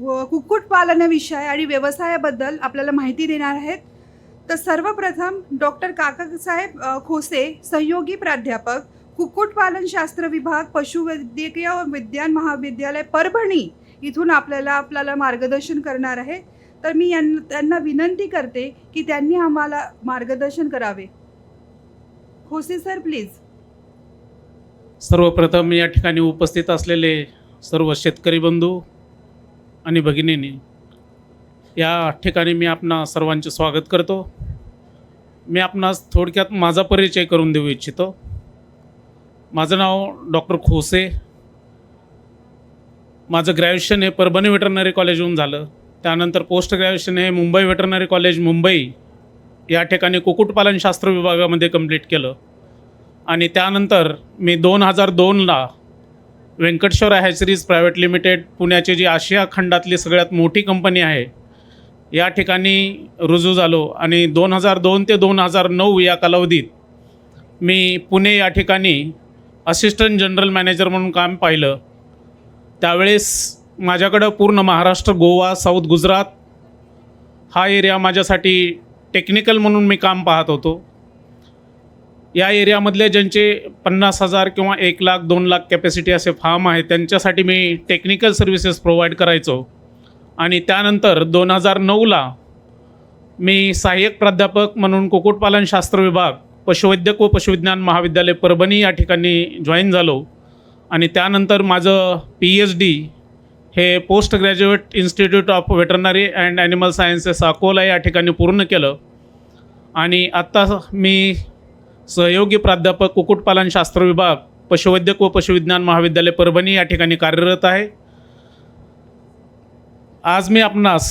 कुक्कुटपालनाविषयी आणि व्यवसायाबद्दल आपल्याला माहिती देणार आहेत. तर सर्वप्रथम डॉक्टर काकासाहेब खोसे, सहयोगी प्राध्यापक, कुक्कुटपालनशास्त्र विभाग, पशुवैद्यकीय विज्ञान महाविद्यालय, परभणी इथून आपल्याला मार्गदर्शन करणार आहे. तर मी त्यांना विनंती करते की त्यांनी आम्हाला मार्गदर्शन करावे. खोसे सर, प्लीज. सर्वप्रथम या ठिकाणी उपस्थित असलेले सर्व शेतकरी बंधू आणि भगिनींनी, या ठिकाणी मी आपणा सर्वांचे स्वागत करतो. मी आपणास थोडक्यात माझा परिचय करून देऊ इच्छितो. माझं नाव डॉक्टर खोसे. माझं ग्रॅज्युएशन हे परभणी वेटरनरी कॉलेजहून झालं. त्यानंतर पोस्ट ग्रॅज्युएशन हे मुंबई वेटरनरी कॉलेज मुंबई या ठिकाणी कुक्कुटपालनशास्त्र विभागामध्ये कंप्लीट केलं. आणि त्यानंतर मी 2002ला व्यंकटेश्वर हॅचरीज प्रायव्हेट लिमिटेड, पुण्याची जी आशिया खंडातली सगळ्यात मोठी कंपनी आहे, या ठिकाणी रुजू झालो. आणि 2002 ते 2009 या कालावधीत मी पुणे या ठिकाणी असिस्टंट जनरल मॅनेजर म्हणून काम पाहिलं. त्यावेळेस माझ्याकडं पूर्ण महाराष्ट्र, गोवा, साऊथ गुजरात हा एरिया माझ्यासाठी टेक्निकल म्हणून मी काम पाहत होतो. या एरियामधले ज्यांचे 50,000 किंवा 1,00,000 2,00,000 कॅपॅसिटी असे फार्म आहेत, त्यांच्यासाठी मी टेक्निकल सर्व्हिसेस प्रोव्हाइड करायचो. आणि त्यानंतर 2009ला मी सहाय्यक प्राध्यापक म्हणून कुक्कुटपालनशास्त्र विभाग, पशुवैद्यक व पशुविज्ञान महाविद्यालय, परभणी या ठिकाणी जॉईन झालो. आणि त्यानंतर माझं PhD हे post graduate institute of veterinary and animal sciences Akola या ठिकाणी पूर्ण केलं. आणि आत्ता मी सहयोगी प्राध्यापक, कुक्कुटपालनशास्त्र विभाग, पशुवैद्यक व पशुविज्ञान महाविद्यालय, परभणी या ठिकाणी कार्यरत आहे. आज मी आपणास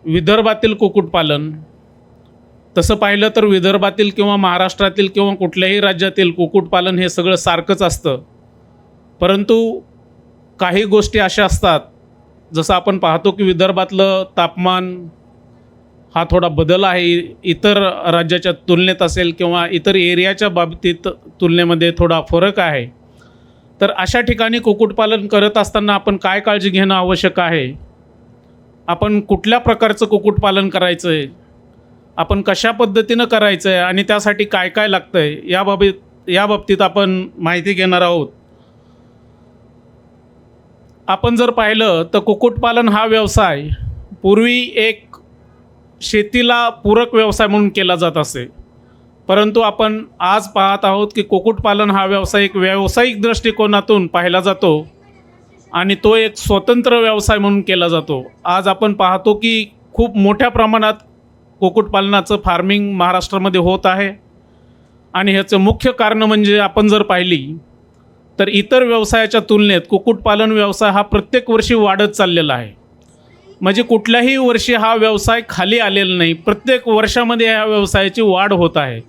विदर्भातील कुक्कुटपालन, तसं पाहिलं तर विदर्भातील किंवा महाराष्ट्रातील किंवा कुठल्याही राज्यातील कुक्कुटपालन हे सगळं सारखंच असतं. परंतु काही गोष्टी अशा असतात, जसं आपण पाहतो की विदर्भातलं तापमान हा थोडा बदल आहे, इतर राज्याच्या तुलनेत असेल किंवा इतर एरियाच्या बाबतीत तुलनेमध्ये थोडा फरक आहे. तर अशा ठिकाणी कुक्कुटपालन करत असताना आपण काय काळजी घेणं आवश्यक आहे, आपण कुठल्या प्रकारचं कुक्कुटपालन करायचं आहे, आपण कशा पद्धतीनं करायचं आहे आणि त्यासाठी काय काय लागतं आहे, या बाबतीत आपण माहिती घेणार आहोत. आपण जर पाहिलं तर कुक्कुटपालन हा व्यवसाय पूर्वी एक शेतीला पूरक व्यवसाय म्हणून केला जात असे. परंतु आपण आज पाहत आहोत की कुक्कुटपालन हा व्यवसाय एक व्यावसायिक दृष्टिकोनातून पाहिला जातो आणि तो एक स्वतंत्र व्यवसाय म्हणून केला जातो. आज आपण पाहतो की खूप मोठ्या प्रमाणात कुक्कुटपालनाचं फार्मिंग महाराष्ट्रामध्ये होत आहे. आणि ह्याचं मुख्य कारण म्हणजे आपण जर पाहिली तर इतर व्यवसायाच्या तुलनेत कुक्कुटपालन व्यवसाय हा प्रत्येक वर्षी वाढत चाललेला आहे. म्हणजे कुठल्याही वर्षी हा व्यवसाय खाली आलेला नाही, प्रत्येक वर्षामध्ये ह्या व्यवसायाची वाढ होत आहे.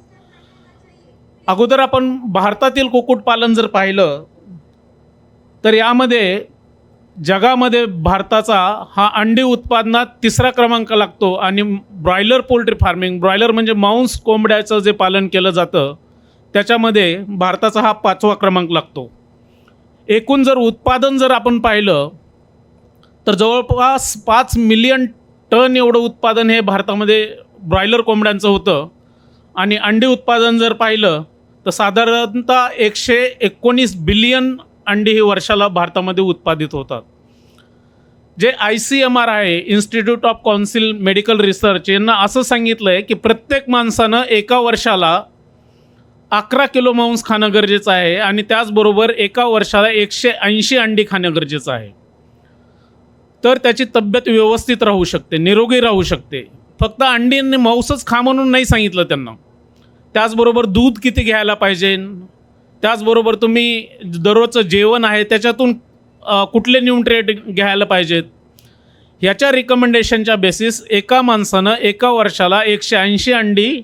अगोदर आपण भारतातील कुक्कुटपालन जर पाहिलं तर यामध्ये जगामध्ये भारताचा हा अंडी उत्पादनात 3रा क्रमांक लागतो. आणि ब्रॉयलर पोल्ट्री फार्मिंग, ब्रॉयलर म्हणजे मांस कोंबड्याचं जे पालन केलं जातं, त्याच्यामध्ये भारताचा हा 5वा क्रमांक लागतो. एकूण जर उत्पादन जर आपण पाहिलं तर जवळपास 5 मिलियन टन एवढं उत्पादन हे भारतामध्ये ब्रॉयलर कोंबड्यांचं होतं. आणि अंडी उत्पादन जर पाहिलं तर साधारणतः 119 बिलियन अंडी ही वर्षाला भारतामध्ये उत्पादित होतात. जे ICMR आहे, institute of council medical research, यांना असं सांगितलं आहे की प्रत्येक माणसानं एका वर्षाला 11 किलो मांस खाणं गरजेचं आहे. आणि त्याचबरोबर एका वर्षाला 180 अंडी खाणं गरजेचं आहे. तर त्याची तब्येत व्यवस्थित राहू शकते, निरोगी राहू शकते. फक्त अंडी आणि मांसच खा म्हणून नाही सांगितलं त्यांना. त्याचबरोबर दूध किती घ्यायला पाहिजे, त्याचबरोबर तुम्ही दररोजचं जेवण आहे त्याच्यातून कुठले न्यूट्रिएंट घ्यायला पाहिजेत, ह्याच्या रिकमेंडेशनच्या बेसिस एका माणसानं एका वर्षाला 180 अंडी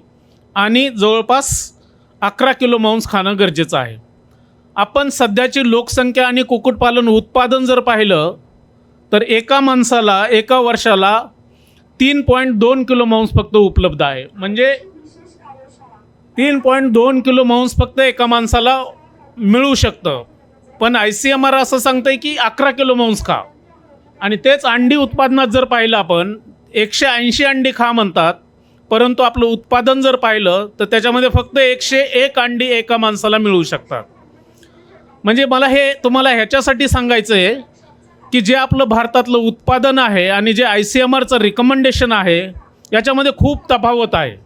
आणि जवळपास 11 किलो मांस खाणं गरजेचं आहे. आपण सध्याची लोकसंख्या आणि कुक्कुटपालन उत्पादन जर पाहिलं तर एका माणसाला एका वर्षाला 3.2 किलो मांस फक्त उपलब्ध आहे. म्हणजे 3.2 किलो मांस फक्त एका माणसाला मिळू शकतं. पण ICMR असं सांगतं आहे की 11 किलो मांस खा. आणि तेच अंडी उत्पादनात जर पाहिलं आपण 180 अंडी खा म्हणतात, परंतु आपलं उत्पादन जर पाहिलं तर त्याच्यामध्ये फक्त 101 अंडी एका माणसाला मिळू शकतात. म्हणजे मला हे तुम्हाला ह्याच्यासाठी सांगायचं आहे की जे आपलं भारतातलं उत्पादन आहे आणि जे ICMRचं रिकमेंडेशन आहे याच्यामध्ये खूप तफावत आहे.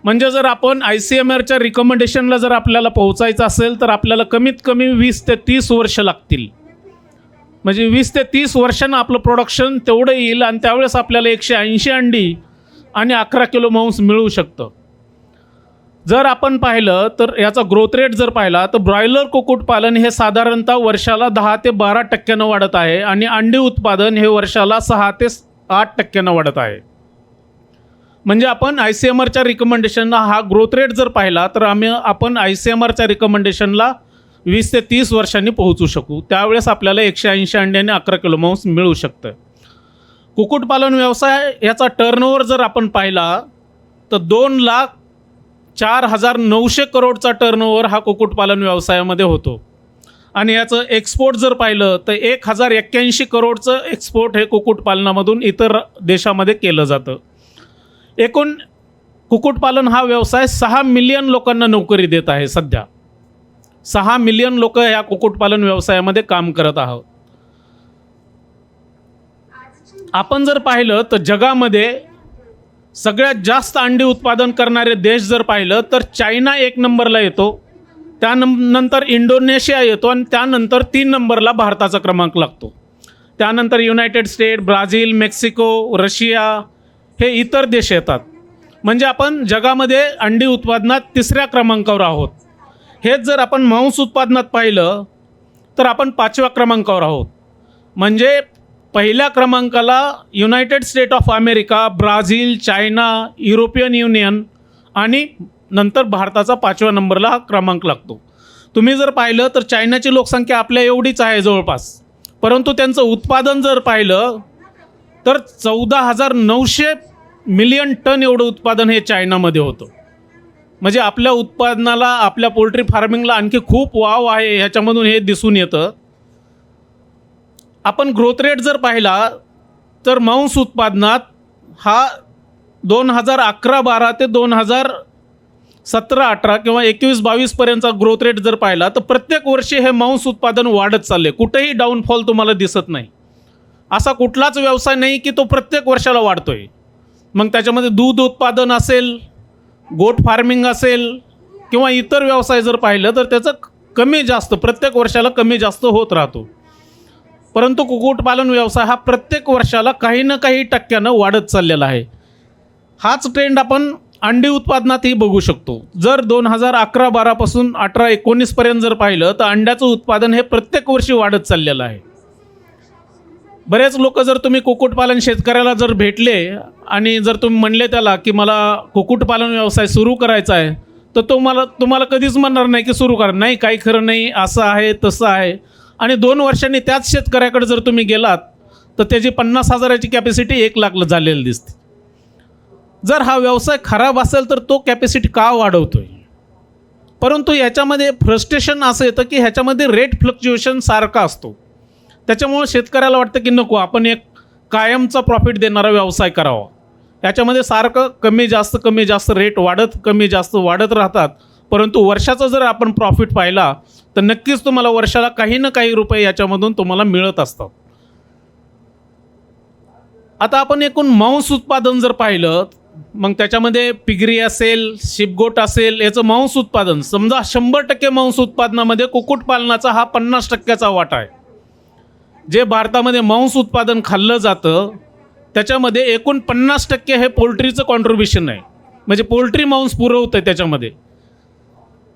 म्हणजे जर आपण ICMRच्या रिकमेंडेशनला जर आपल्याला पोहोचायचं असेल तर आपल्याला कमीत कमी 20 ते 30 वर्ष लागतील. म्हणजे 20 ते 30 वर्षांनं आपलं प्रोडक्शन तेवढं येईल आणि त्यावेळेस आपल्याला 180 अंडी आणि 11 किलो मांस मिळू शकतं. जर आपण पाहिलं तर याचा ग्रोथ रेट जर पाहिला तर ब्रॉयलर कुक्कुटपालन हे साधारणतः वर्षाला 10 ते 12% वाढत आहे आणि अंडी उत्पादन हे वर्षाला 6 ते 8% वाढत आहे. म्हणजे आपण ICMRच्या रिकमेंडेशनला हा ग्रोथ रेट जर पाहिला तर आपण ICMRच्या रिकमेंडेशनला 20 ते 30 वर्षांनी पोहोचू शकू. त्यावेळेस आपल्याला 180 अंडी आणि 11 किलो मांस मिळू शकतं. कुक्कुटपालन व्यवसाय याचा टर्नओव्हर जर आपण पाहिला तर 2,04,900 करोडचा टर्नओव्हर हा कुक्कुटपालन व्यवसायामध्ये होतो. आणि याचं एक्सपोर्ट जर पाहिलं तर 1,081 करोडचं एक्सपोर्ट हे कुक्कुटपालनामधून इतर देशामध्ये केलं जातं. एकूण कुक्कुटपालन हा व्यवसाय 6 मिलियन लोकांना नोकरी देत आहे. सध्या 6 मिलियन लोक या कुक्कुटपालन व्यवसायामध्ये काम करत आहोत. आपण जर पाहिलं तर जगामध्ये सगळ्यात जास्त अंडी उत्पादन करणारे देश जर पाहिलं तर चायना 1 नंबरला येतो, त्यानंतर इंडोनेशिया येतो आणि त्यानंतर 3 नंबरला भारताचा क्रमांक लागतो. त्यानंतर United state, Brazil, Mexico, Russia हे इतर देश येतात. म्हणजे आपण जगामध्ये अंडी उत्पादनात 3ऱ्या क्रमांकावर आहोत. हेच जर आपण मांस उत्पादनात पाहिलं तर आपण 5व्या क्रमांकावर आहोत. म्हणजे पहिल्या क्रमांकाला United state of America, Brazil, China, European union आणि नंतर भारताचा 5व्या नंबरला हा क्रमांक लागतो. तुम्ही जर पाहिलं तर चायनाची लोकसंख्या आपल्या एवढीच आहे जवळपास, परंतु त्यांचं उत्पादन जर पाहिलं तर 14,900 मिलियन टन एवढं उत्पादन हे चायनामध्ये होतं. म्हणजे आपल्या उत्पादनाला, आपल्या पोल्ट्री फार्मिंगला आणखी खूप वाव आहे ह्याच्यामधून हे दिसून येतं. आपण ग्रोथ रेट जर पाहिला तर मांस उत्पादनात हा 2011-12 ते 2017-18 किंवा 21-22 पर्यंतचा ग्रोथ रेट जर पाहिला तर प्रत्येक वर्षी हे मांस उत्पादन वाढत चालले. कुठेही डाऊनफॉल तुम्हाला दिसत नाही. असा कुठलाच व्यवसाय नाही की तो प्रत्येक वर्षाला वाढतोय. मग त्याच्यामध्ये दूध उत्पादन असेल, गोट फार्मिंग असेल किंवा इतर व्यवसाय जर पाहिलं तर त्याचं कमी जास्त प्रत्येक वर्षाला कमी जास्त होत राहतो. परंतु कुक्कुटपालन व्यवसाय हा प्रत्येक वर्षाला काही ना काही टक्क्यानं वाढत चाललेला आहे. हाच ट्रेंड आपण अंडी उत्पादनातही बघू शकतो. जर 2011-12 पासून 18-19 पर्यंत जर पाहिलं तर अंड्याचं उत्पादन हे प्रत्येक वर्षी वाढत चाललेलं आहे. बरेच लोक जर तुम्ही कुक्कुटपालन शेतकऱ्याला जर भेटले आणि जर तुम्ही म्हणले त्याला की मला कुक्कुटपालन व्यवसाय सुरू करायचा आहे तर तुम्हाला कधीच म्हणणार नाही की सुरू करा. नाही, काही खरं नाही, असं आहे तसं आहे. आणि 2 वर्षांनी त्याच शेतकऱ्याकडे जर तुम्ही गेलात तर त्याची 50,000ची कॅपॅसिटी 1,00,000 झालेली दिसते. जर हा व्यवसाय खराब असेल तर तो कॅपॅसिटी का वाढवतोय? परंतु याच्यामध्ये फ्रस्ट्रेशन असं येतं की ह्याच्यामध्ये रेट फ्लक्च्युएशन सारखा असतो. त्याच्यामुळे शेतकऱ्याला वाटतं की नको, आपण एक कायमचा प्रॉफिट देणारा व्यवसाय करावा. याच्यामध्ये सारखं कमी जास्त रेट कमी जास्त वाढत राहतात. परंतु वर्षाचा जर आपण प्रॉफिट पाहिला तर नक्कीच तुम्हाला वर्षाला काही ना काही रुपये याच्यामधून तुम्हाला मिळत असतात. आता आपण एकूण मांस उत्पादन जर पाहिलं मग त्याच्यामध्ये पिगरी असेल, शिपगोट असेल, याचं मांस उत्पादन समजा 100% मांस उत्पादनामध्ये कुक्कुटपालनाचा हा 50%चा वाटा आहे. जे भारतामध्ये मांस उत्पादन खाल्लं जातं त्याच्यामध्ये एकूण 50% हे पोल्ट्रीचं कॉन्ट्रीब्युशन आहे. म्हणजे पोल्ट्री मांस पुरवतं त्याच्यामध्ये.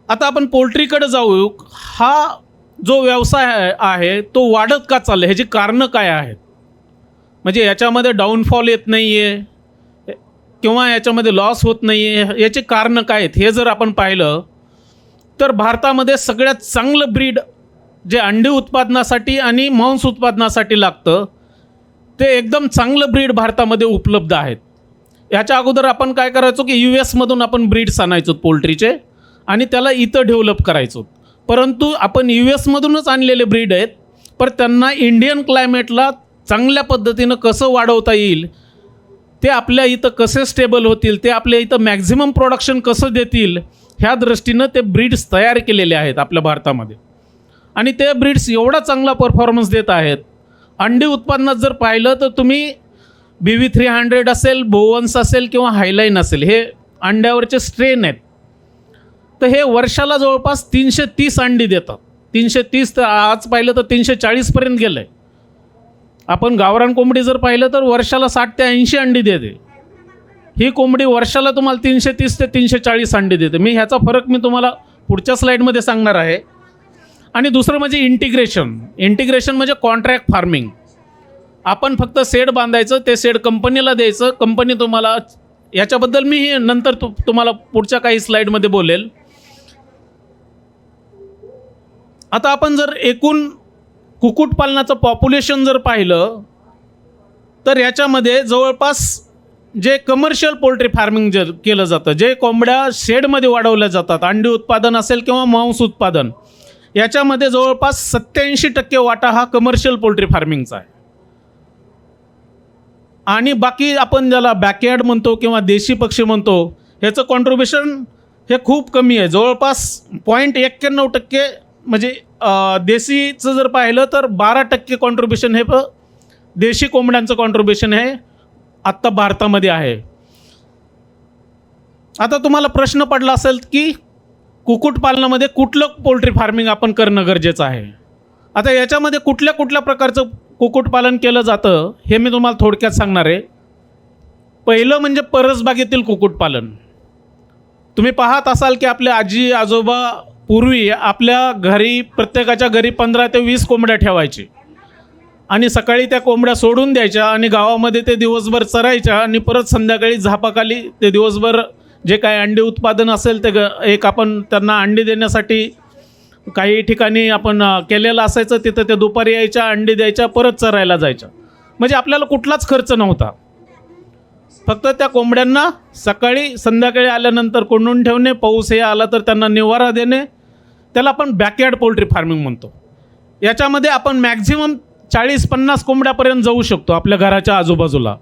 आता आपण पोल्ट्रीकडे जाऊ. हा जो व्यवसाय आहे तो वाढत का चालला, ह्याची कारणं काय आहेत? म्हणजे याच्यामध्ये डाऊनफॉल येत नाही आहे किंवा याच्यामध्ये लॉस होत नाही आहे, याची कारणं काय आहेत हे जर आपण पाहिलं तर भारतामध्ये सगळ्यात चांगलं ब्रीड जे अंडी उत्पादनासाठी आणि मांस उत्पादनासाठी लागतं ते एकदम चांगलं ब्रीड भारतामध्ये उपलब्ध आहेत. याच्या अगोदर आपण काय करायचो की US मधून आपण ब्रीड्स आणायचो पोल्ट्रीचे आणि त्याला इथं डेव्हलप करायचो. परंतु आपण US मधूनच आणलेले ब्रीड आहेत, पण त्यांना इंडियन क्लायमेटला चांगल्या पद्धतीनं कसं वाढवता येईल, ते आपल्या इथं कसे स्टेबल होतील, ते आपल्या इथं मॅक्झिमम प्रोडक्शन कसं देतील, ह्या दृष्टीनं ते ब्रीड्स तयार केलेले आहेत आपल्या भारतामध्ये. आणि ते ब्रीड्स एवढा चांगला परफॉर्मन्स देत आहेत. अंडी उत्पादनात जर पाहिलं तर तुम्ही BV300 असेल, बोवन्स असेल किंवा हायलाईन असेल, हे अंड्यावरचे स्ट्रेन आहेत. तर हे वर्षाला जवळपास 330 अंडी देतात. 330 तर आज पाहिलं तर 340पर्यंत गेलं आहे. आपण गावरान कोंबडी जर पाहिलं तर वर्षाला 60 ते 80 अंडी देते. ही कोंबडी वर्षाला तुम्हाला 330 ते 340 अंडी देते. ह्याचा फरक मी तुम्हाला पुढच्या स्लाईडमध्ये सांगणार आहे. आणि दुसरं म्हणजे इंटिग्रेशन म्हणजे कॉन्ट्रॅक्ट फार्मिंग. आपण फक्त शेड बांधायचं, ते शेड कंपनीला द्यायचं, कंपनी तुम्हाला, याच्याबद्दल मी नंतर तुम्हाला पुढच्या काही स्लाईडमध्ये बोलेल. आता आपण जर एकूण कुक्कुटपालनाचं पॉप्युलेशन जर पाहिलं तर याच्यामध्ये जवळपास जे कमर्शियल पोल्ट्री फार्मिंग जे केलं जातं, जे कोंबड्या शेडमध्ये वाढवल्या जातात, अंडी उत्पादन असेल किंवा मांस उत्पादन, याच्यामध्ये जवळपास 87% वाटा हा कमर्शियल पोल्ट्री फार्मिंगचा आहे. आणि बाकी आपण ज्याला बॅकयार्ड म्हणतो किंवा देशी पक्षी म्हणतो, ह्याचं कॉन्ट्रिब्युशन हे खूप कमी आहे. जवळपास 0.91% म्हणजे देशीचं जर पाहिलं तर 12% कॉन्ट्रिब्युशन हे देशी कोंबड्यांचं कॉन्ट्रिब्युशन हे आत्ता भारतामध्ये आहे. आता तुम्हाला प्रश्न पडला असेल की कुक्कुटपालनामध्ये कुठलं पोल्ट्री फार्मिंग आपण करणं गरजेचं आहे. आता याच्यामध्ये कुठल्या कुठल्या प्रकारचं कुक्कुटपालन केलं जातं हे मी तुम्हाला थोडक्यात सांगणार आहे. पहिलं म्हणजे परसबागेतील कुक्कुटपालन. तुम्ही पाहत असाल की आपले आजी आजोबा पूर्वी आपल्या घरी, प्रत्येकाच्या घरी 15 ते 20 कोंबड्या ठेवायचे आणि सकाळी त्या कोंबड्या सोडून द्यायच्या आणि गावामध्ये ते दिवसभर चरायच्या आणि परत संध्याकाळी झापाखाली ते दिवसभर जे काही अंडी उत्पादन असेल ते एक आपण त्यांना अंडी देण्यासाठी काही ठिकाणी आपण केलेलं असायचं, तिथं ते दुपारी यायच्या, अंडी द्यायच्या, परत चरायला जायच्या. म्हणजे आपल्याला कुठलाच खर्च नव्हता. फक्त त्या कोंबड्यांना सकाळी संध्याकाळी आल्यानंतर कोंडून ठेवणे, पाऊस हे आला तर त्यांना निवारा देणे, त्याला आपण बॅकयार्ड पोल्ट्री फार्मिंग म्हणतो. याच्यामध्ये आपण मॅक्झिमम 40-50 कोंबड्यापर्यंत जाऊ शकतो आपल्या घराच्या आजूबाजूला.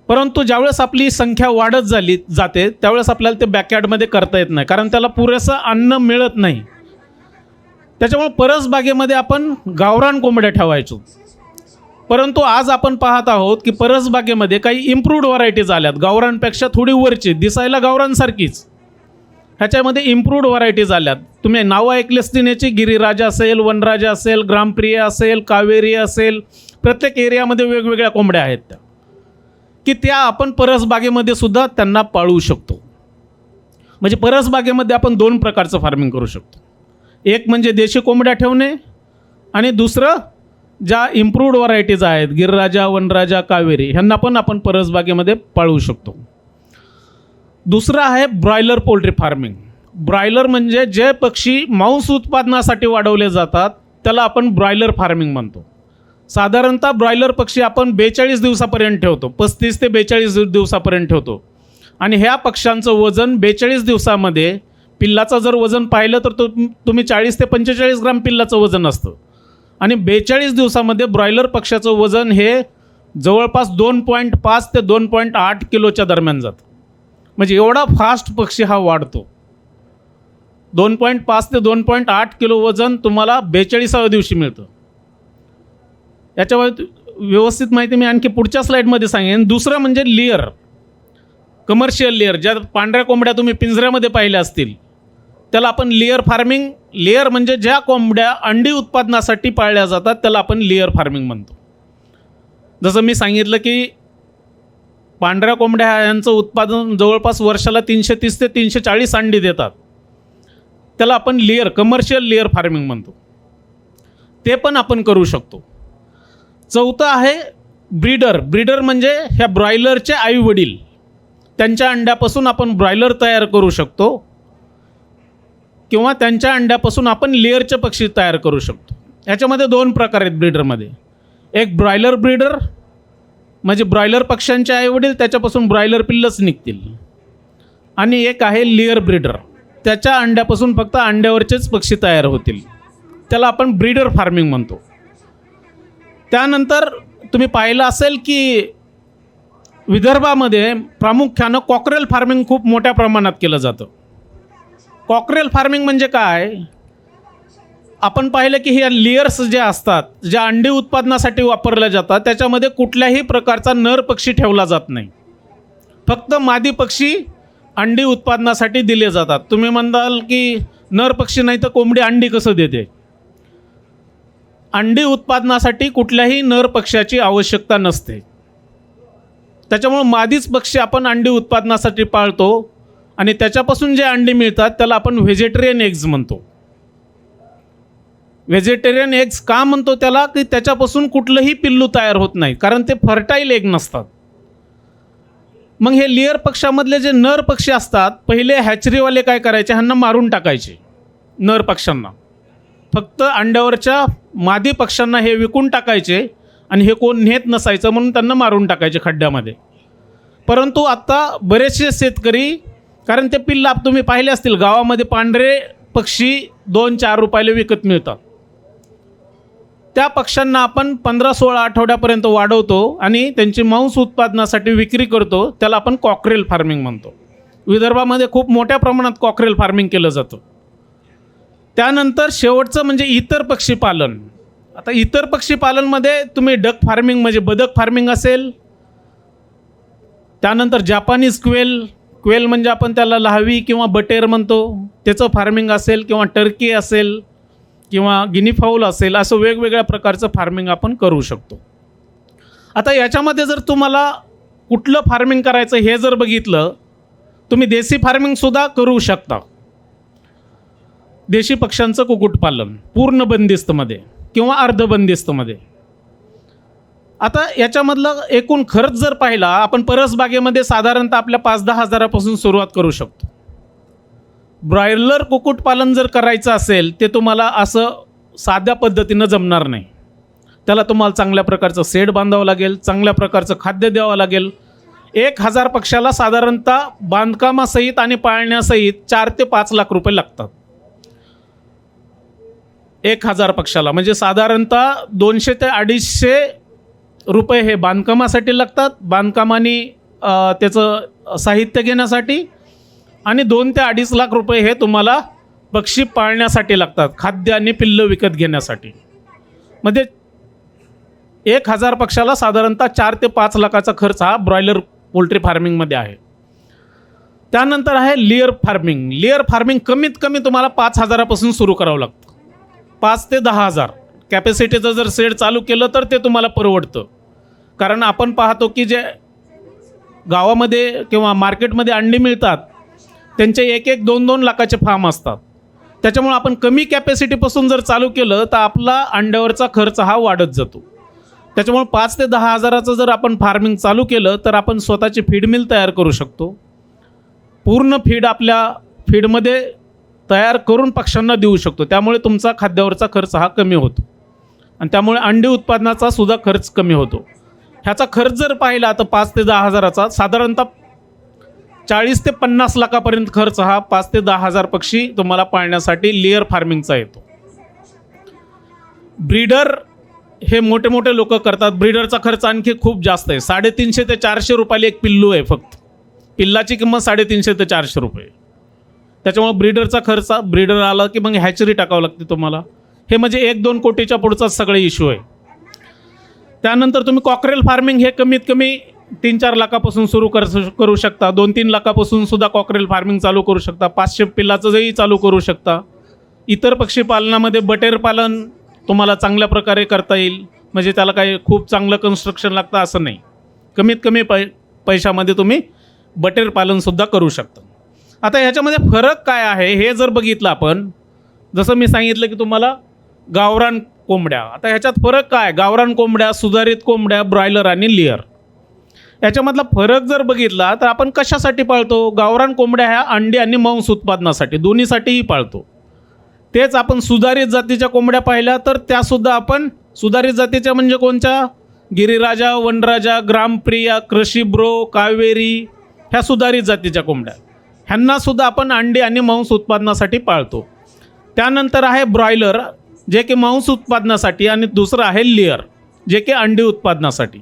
परंतु ज्यावेळेस आपली संख्या वाढत जाते त्यावेळेस आपल्याला ते बॅकयार्डमध्ये करता येत नाही, कारण त्याला पुरेसं अन्न मिळत नाही. त्याच्यामुळे परसबागेमध्ये आपण गावरान कोंबड्या ठेवायचो. परंतु आज आपण पाहत आहोत की परसबागेमध्ये काही इम्प्रूव्ड व्हरायटीज आल्यात, गावरांपेक्षा थोडी वरची, दिसायला गावरांसारखीच. ह्याच्यामध्ये इम्प्रूव्ड व्हरायटीज आल्यात. तुम्ही नावं ऐकली असतील याची, गिरिराजा असेल, वनराजा असेल, ग्रामप्रिया असेल, कावेरी असेल. प्रत्येक एरियामध्ये वेगवेगळ्या कोंबड्या आहेत त्या, की त्या आपण परसबागेमध्ये सुद्धा त्यांना पाळू शकतो. म्हणजे परसबागेमध्ये आपण 2 प्रकारचं फार्मिंग करू शकतो. एक म्हणजे देशी कोंबड्या ठेवणे आणि दुसरं ज्या इम्प्रूव्ड व्हरायटीज आहेत, गिरिराजा, वनराजा, कावेरी, ह्यांना पण आपण परसबागेमध्ये पाळू शकतो. दुसरं आहे ब्रॉयलर पोल्ट्री फार्मिंग. ब्रॉयलर म्हणजे जे पक्षी मांस उत्पादनासाठी वाढवले जातात त्याला आपण ब्रॉयलर फार्मिंग म्हणतो. साधारणतः ब्रॉयलर पक्षी आपण 42 दिवसापर्यंत ठेवतो, 35 ते 42 दिवसापर्यंत ठेवतो. आणि ह्या पक्ष्यांचं वजन 42 दिवसामध्ये, पिल्लाचं जर वजन पाहिलं तर तुम्ही 40 ते 45 ग्राम पिल्लाचं वजन असतं. आणि 42 दिवसामध्ये ब्रॉयलर पक्ष्याचं वजन हे जवळपास 2.5 ते 2.8 किलोच्या दरम्यान जातं. म्हणजे एवढा फास्ट पक्षी हा वाढतो. 2.5 ते 2.8 किलो वजन तुम्हाला 42व्या दिवशी मिळतं. याच्यावर व्यवस्थित माहिती मी आणखी पुढच्या स्लाईडमध्ये सांगेन. दुसरं म्हणजे लेअर, कमर्शियल लेअर. ज्या पांढऱ्या कोंबड्या तुम्ही पिंजऱ्यामध्ये पाहिल्या असतील त्याला आपण लेअर फार्मिंग. लेअर म्हणजे ज्या कोंबड्या अंडी उत्पादनासाठी पाळल्या जातात त्याला आपण लेअर फार्मिंग म्हणतो. जसं मी सांगितलं की पांढऱ्या कोंबड्या यांचं उत्पादन जवळपास वर्षाला 330 ते 340 अंडी देतात, त्याला आपण लेअर, कमर्शियल लेअर फार्मिंग म्हणतो. ते पण आपण करू शकतो. चौथं आहे ब्रीडर. ब्रीडर म्हणजे ह्या ब्रॉयलरचे आई वडील, त्यांच्या अंड्यापासून आपण ब्रॉयलर तयार करू शकतो किंवा त्यांच्या अंड्यापासून आपण लेअरचे पक्षी तयार करू शकतो. याच्यामध्ये 2 प्रकार आहेत ब्रीडरमध्ये. एक ब्रॉयलर ब्रीडर म्हणजे ब्रॉयलर पक्ष्यांचे आईवडील, त्याच्यापासून ब्रॉयलर पिल्लंच निघतील. आणि एक आहे लेअर ब्रीडर, त्याच्या अंड्यापासून फक्त अंड्यावरचेच पक्षी तयार होतील, त्याला आपण ब्रीडर फार्मिंग म्हणतो. त्यानंतर तुम्ही पाहिलं असेल की विदर्भामध्ये प्रामुख्यानं कॉकरेल फार्मिंग खूप मोठ्या प्रमाणात केलं जातं. कॉकरेल फार्मिंग म्हणजे काय? आपण पाहिलं की हे लेयर्स जे असतात, ज्या अंडी उत्पादनासाठी वापरल्या जातात, त्याच्यामध्ये कुठल्याही प्रकारचा नर पक्षी ठेवला जात नाही. फक्त मादी पक्षी अंडी उत्पादनासाठी दिले जातात. तुम्ही म्हणाल की नर पक्षी नाही तर कोंबडी अंडी कसं देते? अंडी उत्पादनासाठी कुठल्याही नर पक्ष्याची आवश्यकता नसते. त्याच्यामुळं मादीच पक्षी आपण अंडी उत्पादनासाठी पाळतो आणि त्याच्यापासून जे अंडी मिळतात त्याला आपण व्हेजिटेरियन एग्ज म्हणतो. व्हेजिटेरियन एग्ज का म्हणतो त्याला? की त्याच्यापासून कुठलंही पिल्लू तयार होत नाही, कारण ते फर्टाईल एग नसतात. मग हे लेअर पक्षामधले जे नर पक्षी असतात, पहिले हॅचरीवाले काय करायचे, ह्यांना मारून टाकायचे नर पक्ष्यांना. फक्त अंड्यावरच्या मादी पक्ष्यांना हे विकून टाकायचे आणि हे कोण नेत नसायचं म्हणून त्यांना मारून टाकायचे खड्ड्यामध्ये. परंतु आत्ता बरेचसे शेतकरी, कारण ते पिल्ला तुम्ही पाहिले असतील गावामध्ये पांढरे पक्षी 2-4 रुपयाला विकत मिळतात. त्या पक्ष्यांना आपण 15-16 आठवड्यापर्यंत वाढवतो आणि त्यांची मांस उत्पादनासाठी विक्री करतो. त्याला आपण कॉकरेल फार्मिंग म्हणतो. विदर्भामध्ये खूप मोठ्या प्रमाणात कॉकरेल फार्मिंग केलं जातं. त्यानंतर शेवटचं म्हणजे इतर पक्षी पालन. आता इतर पक्षी पालनमध्ये तुम्ही डक फार्मिंग म्हणजे बदक फार्मिंग असेल, त्यानंतर जापानीज क्वेल म्हणजे आपण त्याला लाहवी किंवा बटेर म्हणतो, त्याचं फार्मिंग असेल, किंवा टर्की असेल किंवा गिनी फाऊल असेल, असं वेगवेगळ्या प्रकारचं फार्मिंग आपण करू शकतो. आता याच्यामध्ये जर तुम्हाला कुठलं फार्मिंग करायचं हे जर बघितलं, तुम्ही देशी फार्मिंगसुद्धा करू शकता. देशी पक्ष्यांचं कुक्कुटपालन पूर्ण बंदिस्तमध्ये किंवा अर्धबंदिस्तमध्ये. आता याच्यामधलं एकूण खर्च जर पाहिला, आपण परसबागेमध्ये साधारणतः आपल्या 5-10 हजारापासून सुरुवात करू शकतो. ब्रॉयलर कुक्कुटपालन जर करायचं असेल, ते तुम्हाला असं साध्या पद्धतीनं जमणार नाही. त्याला तुम्हाला चांगल्या प्रकारचं शेड बांधावं लागेल, चांगल्या प्रकारचं खाद्य द्यावं लागेल. 1000 पक्षाला साधारणतः बांधकामासहित आणि पाळण्यासहित 4 ते 5 लाख रुपये लागतात. 1000 पक्षाला म्हणजे साधारणतः 200 ते 250 रुपये हे बांधकामासाठी लागतात, बांधकामाने त्याचं साहित्य घेण्यासाठी, आणि 2 ते 2.5 लाख रुपये हे तुम्हाला पक्षी पाळण्यासाठी लागतात, खाद्य आणि पिल्लं विकत घेण्यासाठी. म्हणजे 1000 पक्षाला साधारणतः 4 ते 5 लाखाचा खर्च हा ब्रॉयलर पोल्ट्री फार्मिंगमध्ये आहे. त्यानंतर आहे लेअर फार्मिंग. लेअर फार्मिंग कमीत कमी तुम्हाला 5 हजारापासून सुरू करावं लागतं. 5 ते 10 हजार कॅपॅसिटीचं जर शेड चालू केलं तर ते तुम्हाला परवडतं. कारण आपण पाहतो की जे गावामध्ये किंवा मार्केटमध्ये अंडी मिळतात, त्यांचे 1-1, 2-2 लाखाचे फार्म असतात. त्याच्यामुळे आपण कमी कॅपॅसिटीपासून जर चालू केलं तर आपला अंड्यावरचा खर्च हा वाढत जातो. त्याच्यामुळे 5 ते 10 हजाराचं जर आपण फार्मिंग चालू केलं तर आपण स्वतःची फीड मिल तयार करू शकतो. पूर्ण फीड आपल्या फीडमध्ये तयार करून पक्ष्यांना देऊ शकतो. त्यामुळे तुमचा खाद्यावरचा खर्च हा कमी होतो आणि त्यामुळे अंडी उत्पादनाचा सुद्धा खर्च कमी होतो. ह्याचा खर्च जर पाहिला तर 5 ते 10 हजाराचा साधारणतः 40 ते 50 लाखापर्यंत खर्च हा 5 ते 10 हजार पक्षी तुम्हाला पाळण्यासाठी लेअर फार्मिंगचा येतो. ब्रीडर हे मोठे मोठे लोक करतात. ब्रीडरचा खर्च आणखी खूप जास्त आहे. 350 ते 400 रुपयाला एक पिल्लू आहे. फक्त पिल्लाची किंमत 350 ते 400 रुपये. त्याच्यामुळे ब्रीडरचा खर्च, ब्रीडर आला की मग हॅचरी टाकावं लागते तुम्हाला. हे म्हणजे 1-2 कोटीच्या पुढचाच सगळे इश्यू आहे. त्यानंतर तुम्ही कॉकरेल फार्मिंग हे कमीत कमी 3-4 लाखापासून सुरू करू शकता. 2-3 लाखापासून सुद्धा कॉकरेल फार्मिंग चालू करू शकता. 500 पिल्लाचं जरी चालू करू शकता. इतर पक्षी पालनामध्ये बटेर पालन तुम्हाला चांगल्या प्रकारे करता येईल. म्हणजे त्याला काही खूप चांगलं कन्स्ट्रक्शन लागतं असं नाही. कमीत कमी पैशामध्ये तुम्ही बटेर पालनसुद्धा करू शकता. आता ह्याच्यामध्ये फरक काय आहे हे जर बघितलं आपण, जसं मी सांगितलं की तुम्हाला गावरान कोंबड्या. आता ह्याच्यात फरक काय? गावरान कोंबड्या, सुधारित कोंबड्या, ब्रॉयलर आणि लेअर. याच्यामधला फरक जर बघितला तर आपण कशासाठी पाळतो? गावरान कोंबड्या ह्या अंडी आणि मांस उत्पादनासाठी दोन्हीसाठीही पाळतो. तेच आपण सुधारित जातीच्या कोंबड्या पाहिल्या तर त्यासुद्धा आपण सुधारित जातीच्या म्हणजे कोणत्या? गिरिराजा, वनराजा, ग्रामप्रिया, कृषी ब्रो, कावेरी ह्या सुधारित जातीच्या कोंबड्या. ह्यांनासुद्धा आपण अंडी आणि मांस उत्पादनासाठी पाळतो. त्यानंतर आहे ब्रॉयलर जे की मांस उत्पादनासाठी, आणि दुसरं आहे लेअर जे की अंडी उत्पादनासाठी.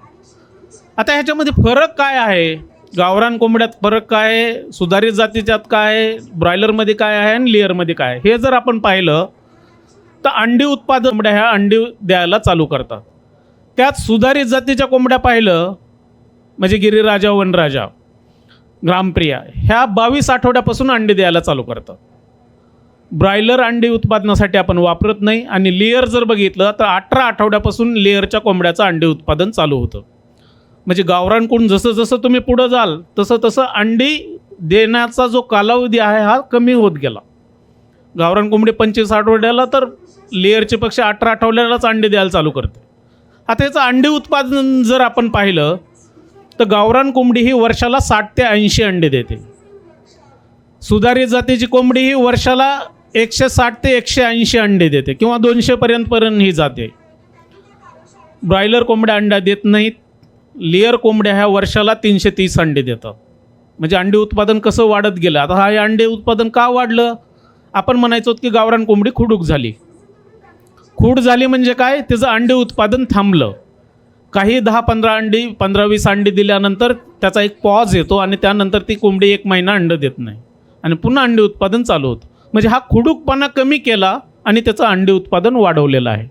आता ह्याच्यामध्ये फरक काय आहे, गावरान कोंबड्यात फरक काय आहे, सुधारित जातीच्यात काय आहे, ब्रॉयलरमध्ये काय आहे आणि लेअरमध्ये काय आहे, हे जर आपण पाहिलं तर अंडी उत्पादन कोंबड्या ह्या अंडी द्यायला चालू करतात. त्यात सुधारित जातीच्या कोंबड्या पाहिलं म्हणजे गिरिराजा, वनराजा, ग्रामप्रिया ह्या 22 आठवड्यापासून अंडी द्यायला चालू करतात. ब्रॉयलर अंडी उत्पादनासाठी आपण वापरत नाही. आणि लेअर जर बघितलं तर 18 आठवड्यापासून लेअरच्या कोंबड्याचं अंडी उत्पादन चालू होतं. म्हणजे गावरान कोण जसं जसं तुम्ही पुढं जाल तसं तसं अंडी देण्याचा जो कालावधी आहे हा कमी होत गेला. गावरान कोंबडी 25 आठवड्याला तर लेअरची पक्षी 18 आठवड्यालाच अंडी द्यायला चालू करते. आता याचं अंडी उत्पादन जर आपण पाहिलं तर गावरान कोंबडी ही वर्षाला 60 ते 80 अंडे देते. सुधारित जातीची कोंबडी ही वर्षाला 160 ते 180 अंडे देते किंवा 200पर्यंत ही जाते. ब्रॉयलर कोंबड्या अंडा देत नाहीत. लेअर कोंबड्या ह्या वर्षाला 330 अंडे देतात. म्हणजे अंडी उत्पादन कसं वाढत गेलं. आता हा अंडे उत्पादन का वाढलं, आपण म्हणायचो की गावरान कोंबडी खुडूक झाली. खूड झाली म्हणजे काय, त्याचं अंडे उत्पादन थांबलं. काही 10-15 अंडी 15-20 अंडी दिल्यानंतर त्याचा एक पॉज येतो आणि त्यानंतर ती कोंबडी 1 महिना अंडं देत नाही आणि पुन्हा अंडी उत्पादन चालू होतं. म्हणजे हा खुडूकपणा कमी केला आणि त्याचं अंडी उत्पादन वाढवलेलं आहे.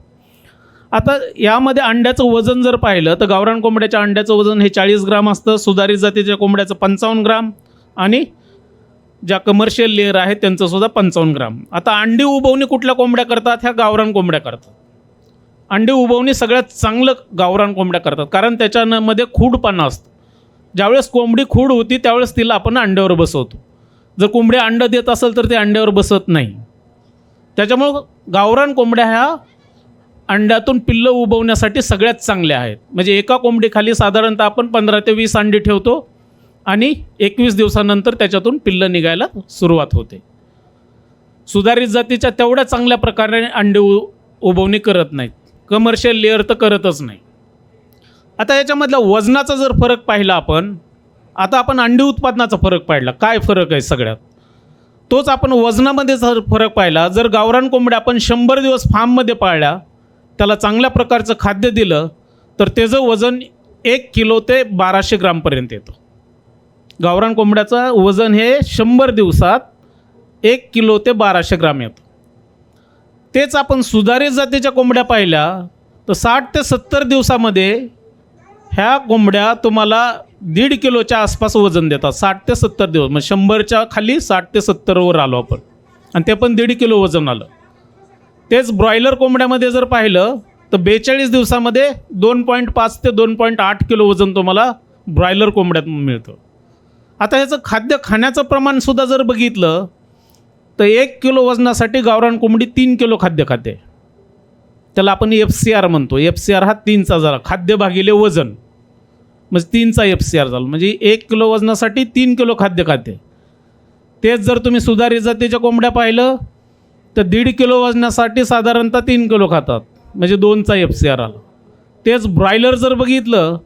आता यामध्ये अंड्याचं वजन जर पाहिलं तर गावरान कोंबड्याच्या अंड्याचं वजन हे 40 ग्राम असतं, सुधारित जातीच्या कोंबड्याचं 55 ग्राम आणि ज्या कमर्शियल लेअर आहेत त्यांचंसुद्धा 55 ग्राम. आता अंडी उबवणी कुठल्या कोंबड्या करतात, ह्या गावरान कोंबड्या करतात. अंडी उबवणी सगळ्यात चांगलं गावरान कोंबड्या करतात कारण त्याच्यामध्ये खूडपणा असतं. ज्यावेळेस कोंबडी खूड होती त्यावेळेस तिला आपण अंड्यावर बसवतो. जर कोंबडी अंडं देत असेल तर ते अंड्यावर बसत नाही. त्याच्यामुळं गावरान कोंबड्या ह्या अंड्यातून पिल्लं उबवण्यासाठी सगळ्यात चांगल्या आहेत. म्हणजे एका कोंबडीखाली साधारणतः आपण 15 ते 20 अंडी ठेवतो आणि 21 दिवसानंतर त्याच्यातून पिल्लं निघायला सुरुवात होते. सुधारित जातीच्या तेवढ्या चांगल्या प्रकारे अंडे उबवणी करत नाहीत. कमर्शियल लेअर तर करतच नाही. आता याच्यामधला वजनाचा जर फरक पाहिला आपण, आता आपण अंडी उत्पादनाचा फरक पाहिला, काय फरक आहे सगळ्यात, तोच आपण वजनामध्ये जर फरक पाहिला. जर गावरान कोंबड्या आपण 100 दिवस फार्ममध्ये पाळल्या, त्याला चांगल्या प्रकारचं खाद्य दिलं तर त्याचं वजन 1 किलो ते 1200 ग्रामपर्यंत येतं. गावरान कोंबड्याचं वजन हे 100 दिवसात 1 किलो ते 1200 ग्राम येतं. तेच आपण सुधारित जातीच्या कोंबड्या पाहिल्या तर 60 ते 70 दिवसामध्ये ह्या कोंबड्या तुम्हाला 1.5 किलोच्या आसपास वजन देतात. 60 ते 70 दिवस म्हणजे 100च्या खाली 60 ते 70वर आलो आपण आणि ते पण 1.5 किलो वजन आलं. तेच ब्रॉयलर कोंबड्यामध्ये जर पाहिलं तर 42 दिवसामध्ये 2.5 ते 2.8 किलो वजन तुम्हाला ब्रॉयलर कोंबड्यात मिळतं. आता ह्याचं खाद्य खाण्याचं प्रमाणसुद्धा जर बघितलं तर 1 किलो वजनासाठी गावरान कोंबडी 3 किलो खाद्य खाते. त्याला आपण FCR म्हणतो. FCR हा 3चा झाला, खाद्य भागिले वजन, म्हणजे 3चा FCR झाला. म्हणजे 1 किलो वजनासाठी 3 किलो खाद्य खाते. तेच जर तुम्ही सुधारित जातीच्या कोंबड्या पाहिलं तर 1.5 किलो वजनासाठी साधारणतः 3 किलो खातात, म्हणजे 2चा FCR आला. तेच ब्रॉयलर जर बघितलं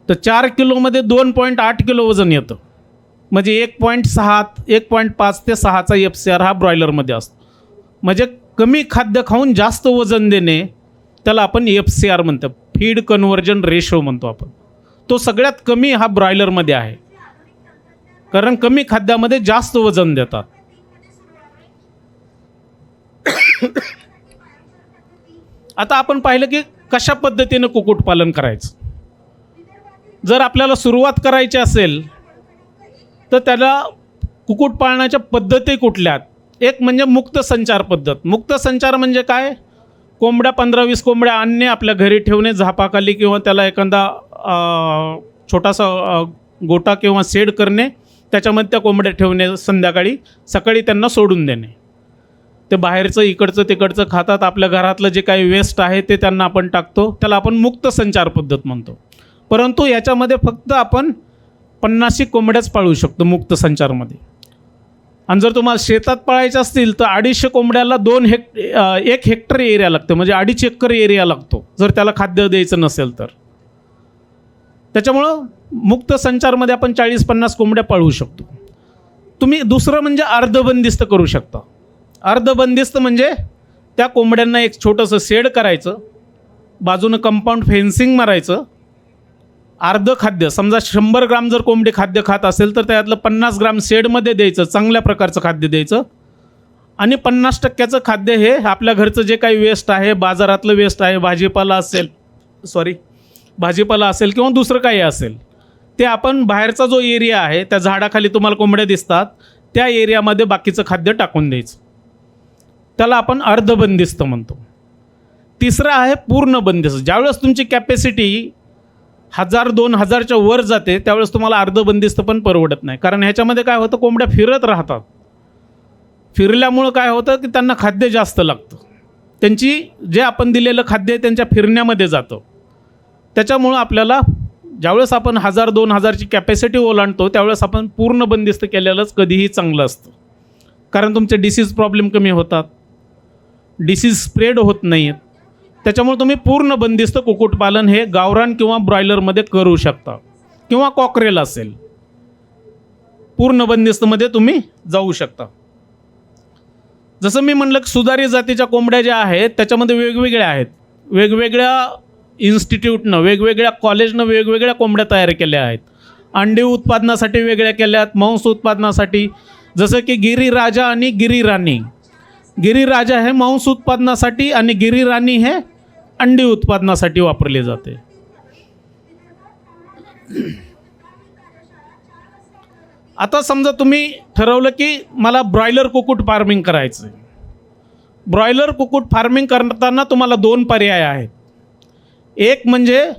तर 4 किलोमध्ये 2.8 किलो वजन येतं, म्हणजे 1.5 ते 6चा FCR हा ब्रॉयलरमध्ये असतो. म्हणजे कमी खाद्य खाऊन जास्त वजन देणे त्याला आपण FCR म्हणतो, फीड कन्व्हर्जन रेशो म्हणतो आपण. तो सगळ्यात कमी हा ब्रॉयलरमध्ये आहे कारण कमी खाद्यामध्ये जास्त वजन देतात. आता आपण पाहिलं की कशा पद्धतीनं कुक्कुटपालन करायचं. जर आपल्याला सुरुवात करायची असेल तर त्याला कुक्कुटपालनाच्या पद्धती कुठल्यात. एक म्हणजे मुक्त संचार पद्धत. मुक्त संचार म्हणजे काय, कोंबड्या 15-20 कोंबड्या आणणे, आपल्या घरी ठेवणे झापाखाली किंवा त्याला एखादा छोटासा गोटा किंवा शेड करणे, त्याच्यामध्ये त्या कोंबड्या ठेवणे, संध्याकाळी सकाळी त्यांना सोडून देणे. ते बाहेरचं इकडचं तिकडचं खातात, आपल्या घरातलं जे काही वेस्ट आहे ते त्यांना आपण टाकतो, त्याला आपण मुक्त संचार पद्धत म्हणतो. परंतु याच्यामध्ये फक्त आपण 50 कोंबड्याच पाळू शकतो मुक्त संचारमध्ये. आणि जर तुम्हाला शेतात पाळायचं असतील तर 250 कोंबड्याला 1 हेक्टर एरिया लागतं, म्हणजे 2.5 एकर एरिया लागतो जर त्याला खाद्य द्यायचं नसेल तर. त्याच्यामुळं मुक्त संचारमध्ये आपण 40-50 कोंबड्या पाळू शकतो. तुम्ही दुसरं म्हणजे अर्धबंदिस्त करू शकता. अर्धबंदिस्त म्हणजे त्या कोंबड्यांना एक छोटंसं शेड करायचं, बाजूनं कंपाऊंड फेन्सिंग मारायचं. अर्धं खाद्य, समजा 100 ग्राम जर कोंबडी खाद्य खात असेल तर त्यातलं 50 ग्राम शेडमध्ये द्यायचं, चांगल्या प्रकारचं खाद्य द्यायचं. आणि 50% खाद्य हे आपल्या घरचं जे काही वेस्ट आहे, बाजारातलं वेस्ट आहे, भाजीपाला असेल किंवा दुसरं काही असेल, ते आपण बाहेरचा जो एरिया आहे त्या झाडाखाली तुम्हाला कोंबड्या दिसतात त्या एरियामध्ये बाकीचं खाद्य टाकून द्यायचं. त्याला आपण अर्धबंदिस्त म्हणतो. तिसरं आहे पूर्ण बंदिस्त. ज्यावेळेस तुमची कॅपॅसिटी 1000-2000च्या वर जाते त्यावेळेस तुम्हाला अर्धबंदिस्त पण परवडत नाही. कारण ह्याच्यामध्ये काय होतं, कोंबड्या फिरत राहतात. फिरल्यामुळं काय होतं की त्यांना खाद्य जास्त लागतं. त्यांची जे आपण दिलेलं खाद्य आहे त्यांच्या फिरण्यामध्ये जातं. त्याच्यामुळं आपल्याला ज्यावेळेस आपण 1000-2000ची कॅपॅसिटी ओलांडतो त्यावेळेस आपण पूर्ण बंदिस्त केलेलंच कधीही चांगलं असतं. कारण तुमचे डिसीज प्रॉब्लेम कमी होतात, डिसीज स्प्रेड होत नाही आहेत. त्याच्यामुळे तुम्ही पूर्ण बंदिस्त कुक्कुटपालन हे गावरान किंवा ब्रॉयलरमध्ये करू शकता, किंवा कॉकरेल असेल, पूर्ण बंदिस्तमध्ये तुम्ही जाऊ शकता. जसं मी म्हणलं की सुधारित जातीच्या कोंबड्या ज्या आहेत त्याच्यामध्ये वेगवेगळ्या आहेत. वेगवेगळ्या इन्स्टिट्यूटनं, वेगवेगळ्या कॉलेजनं वेगवेगळ्या कोंबड्या तयार केल्या आहेत. अंडी उत्पादनासाठी वेगळ्या केल्या आहेत, मांस उत्पादनासाठी. जसं की गिरीराजा आणि गिरीराणी. गिरीराजा हे मांस उत्पादनासाठी आणि गिरीराणी हे अंडी उत्पादनासाठी वापरले जाते. आता समजा तुम्ही ठरवलं की मला ब्रॉयलर कुक्कुट फार्मिंग करायचं आहे. ब्रॉयलर कुक्कुट फार्मिंग करताना तुम्हाला 2 पर्याय आहेत. एक म्हणजे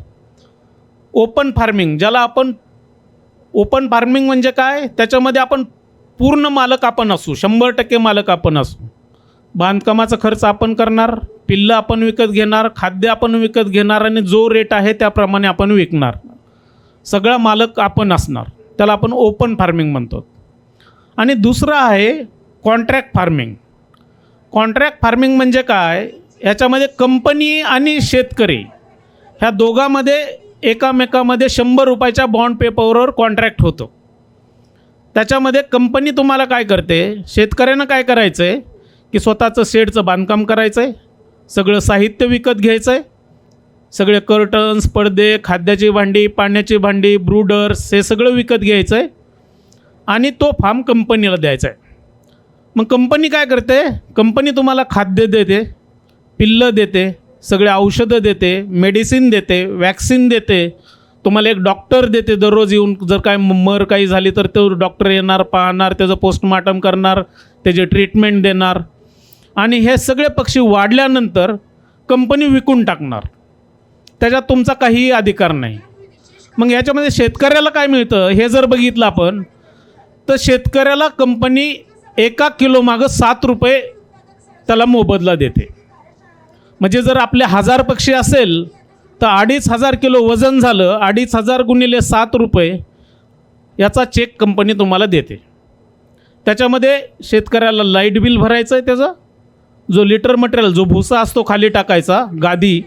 ओपन फार्मिंग, ज्याला आपण ओपन फार्मिंग म्हणजे काय, त्याच्यामध्ये आपण पूर्ण मालक आपण असू, 100% मालक आपण असू. बांधकामाचा खर्च आपण करणार, पिल्लं आपण विकत घेणार, खाद्य आपण विकत घेणार आणि जो रेट आहे त्याप्रमाणे आपण विकणार. सगळा मालक आपण असणार. त्याला आपण ओपन फार्मिंग म्हणतो. आणि दुसरं आहे कॉन्ट्रॅक्ट फार्मिंग. कॉन्ट्रॅक्ट फार्मिंग म्हणजे काय, याच्यामध्ये कंपनी आणि शेतकरी ह्या दोघांमध्ये एकामेकामध्ये 100 रुपयाच्या बॉन्ड पेपरवर कॉन्ट्रॅक्ट होतं. त्याच्यामध्ये कंपनी तुम्हाला काय करते, शेतकऱ्यांना काय करायचं आहे की स्वतःचं शेडचं बांधकाम करायचं आहे, सगळं साहित्य विकत घ्यायचं आहे, सगळे कर्टन्स, पडदे, खाद्याची भांडी, पाण्याची भांडी, ब्रूडर्स, हे सगळं विकत घ्यायचं आहे आणि तो फार्म कंपनीला द्यायचा आहे. मग कंपनी काय करते, कंपनी तुम्हाला खाद्य देते, पिल्लं देते, सगळे औषधं देते, मेडिसिन देते, वॅक्सिन देते, तुम्हाला एक डॉक्टर देते, दररोज येऊन जर काय काही झाली तर तो डॉक्टर येणार, पाहणार, त्याचं पोस्टमॉर्टम करणार, त्याचे ट्रीटमेंट देणार. आणि हे सगळे पक्षी वाढल्यानंतर कंपनी विकून टाकणार. त्याच्यात तुमचा काहीही अधिकार नाही. मग याच्यामध्ये शेतकऱ्याला काय मिळतं हे जर बघितलं आपण, तर शेतकऱ्याला कंपनी 1 किलो मागं 7 रुपये त्याला मोबदला देते. म्हणजे जर आपले 1000 पक्षी असेल तर 2500 किलो वजन झालं, 2500 गुणिले 7 रुपये याचा चेक कंपनी तुम्हाला देते. त्याच्यामध्ये शेतकऱ्याला लाईट बिल भरायचं आहे, त्याचा जो लिटर मटेरियल, जो भुसा असतो खाली टाकायचा, गादी,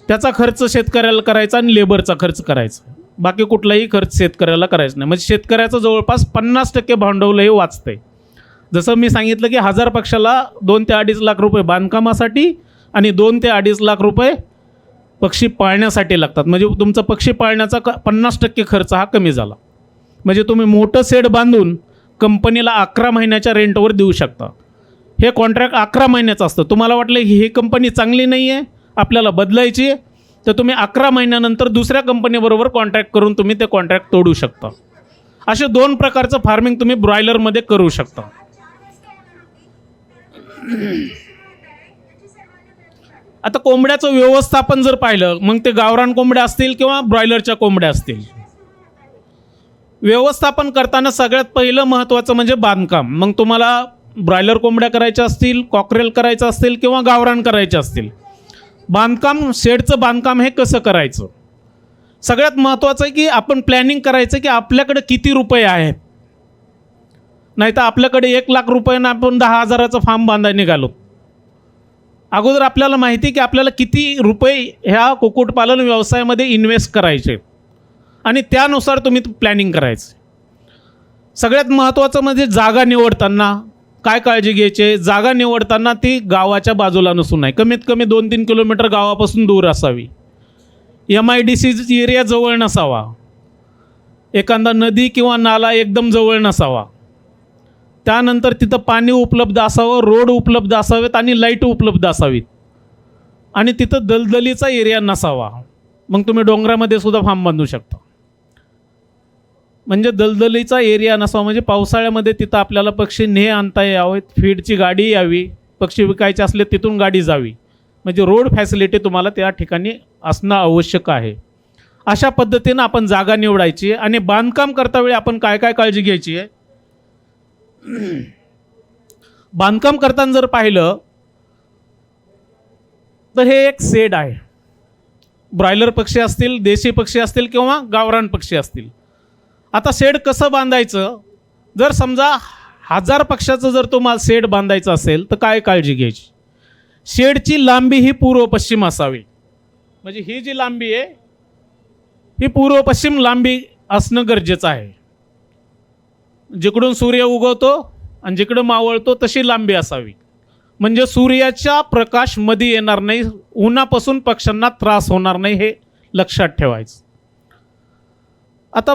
त्याचा खर्च शेतकऱ्याला करायचा आणि लेबरचा खर्च करायचा. बाकी कुठलाही खर्च शेतकऱ्याला करायचा नाही. म्हणजे शेतकऱ्याचं जवळपास 50% भांडवलही वाचतं आहे. जसं मी सांगितलं की 1000 पक्षाला 2 ते 2.5 लाख रुपये बांधकामासाठी आणि 2 ते 2.5 लाख रुपये पक्षी पाळण्यासाठी लागतात. म्हणजे तुमचा पक्षी पाळण्याचा 50% खर्च हा कमी झाला. म्हणजे तुम्ही मोठं शेड बांधून कंपनीला 11 महिन्याच्या रेंटवर देऊ शकता. हे कॉन्ट्रॅक्ट 11 महिन्याचं असतं. तुम्हाला वाटलं की ही कंपनी चांगली नाही आहे, आपल्याला बदलायची आहे, तर तुम्ही 11 महिन्यानंतर दुसऱ्या कंपनीबरोबर कॉन्ट्रॅक्ट करून तुम्ही ते कॉन्ट्रॅक्ट तोडू शकता. असे 2 प्रकारचं फार्मिंग तुम्ही ब्रॉयलरमध्ये करू शकता. आता कोंबड्याचं व्यवस्थापन जर पाहिलं, मग ते गावरान कोंबड्या असतील किंवा ब्रॉयलरच्या कोंबड्या असतील, व्यवस्थापन करताना सगळ्यात पहिलं महत्त्वाचं म्हणजे बांधकाम. मग तुम्हाला ब्रॉयलर कोंबड्या करायच्या असतील, कॉकरेल करायचं असतील किंवा गावरान करायचे असतील, बांधकाम, शेडचं बांधकाम हे कसं करायचं. सगळ्यात महत्त्वाचं आहे की आपण प्लॅनिंग करायचं की आपल्याकडे किती रुपये आहेत. नाही तर आपल्याकडे 1 लाख रुपयांना आपण 10,000चा फार्म बांधायला निघालो. अगोदर आपल्याला माहिती आहे की आपल्याला किती रुपये ह्या कुक्कुटपालन व्यवसायामध्ये इन्व्हेस्ट करायचे आणि त्यानुसार तुम्ही प्लॅनिंग करायचं. सगळ्यात महत्त्वाचं म्हणजे जागा निवडताना काय काळजी घ्यायची आहे, जागा निवडताना ती गावाच्या बाजूला नसून आहे, कमीत कमी 2-3 किलोमीटर गावापासून दूर असावी. MIDC एरिया जवळ नसावा. एखादा नदी किंवा नाला एकदम जवळ नसावा. त्यानंतर तिथं पाणी उपलब्ध असावं, रोड उपलब्ध असावेत आणि लाईट उपलब्ध असावीत. आणि तिथं दलदलीचा एरिया नसावा. मग तुम्ही डोंगरामध्ये सुद्धा फार्म बांधू शकता. म्हणजे दलदलीचा एरिया नसावा, म्हणजे पावसाळ्यामध्ये तिथं आपल्याला पक्षी नेह आणता यावेत, फीडची गाडी यावी, पक्षी विकायचे असले तिथून गाडी जावी. म्हणजे रोड फॅसिलिटी तुम्हाला त्या ठिकाणी असणं आवश्यक आहे. अशा पद्धतीनं आपण जागा निवडायची. आणि बांधकाम करतावेळी आपण काय काय काळजी घ्यायची आहे. बांधकाम करताना जर पाहिलं तर हे एक शेड आहे. ब्रॉयलर पक्षी असतील, देशी पक्षी असतील किंवा गावरान पक्षी असतील. आता शेड कसं बांधायचं, जर समजा 1000 पक्षाचं जर तुम्हाला शेड बांधायचं असेल तर काय काळजी घ्यायची. शेडची लांबी ही पूर्व पश्चिम असावी. म्हणजे ही जी लांबी आहे ही पूर्व पश्चिम लांबी असणं गरजेचं आहे. जिकडून सूर्य उगवतो आणि जिकडं मावळतो तशी लांबी असावी. म्हणजे सूर्याचा प्रकाश मध्ये येणार नाही, उन्हापासून पक्ष्यांना त्रास होणार नाही, हे लक्षात ठेवायचं. आता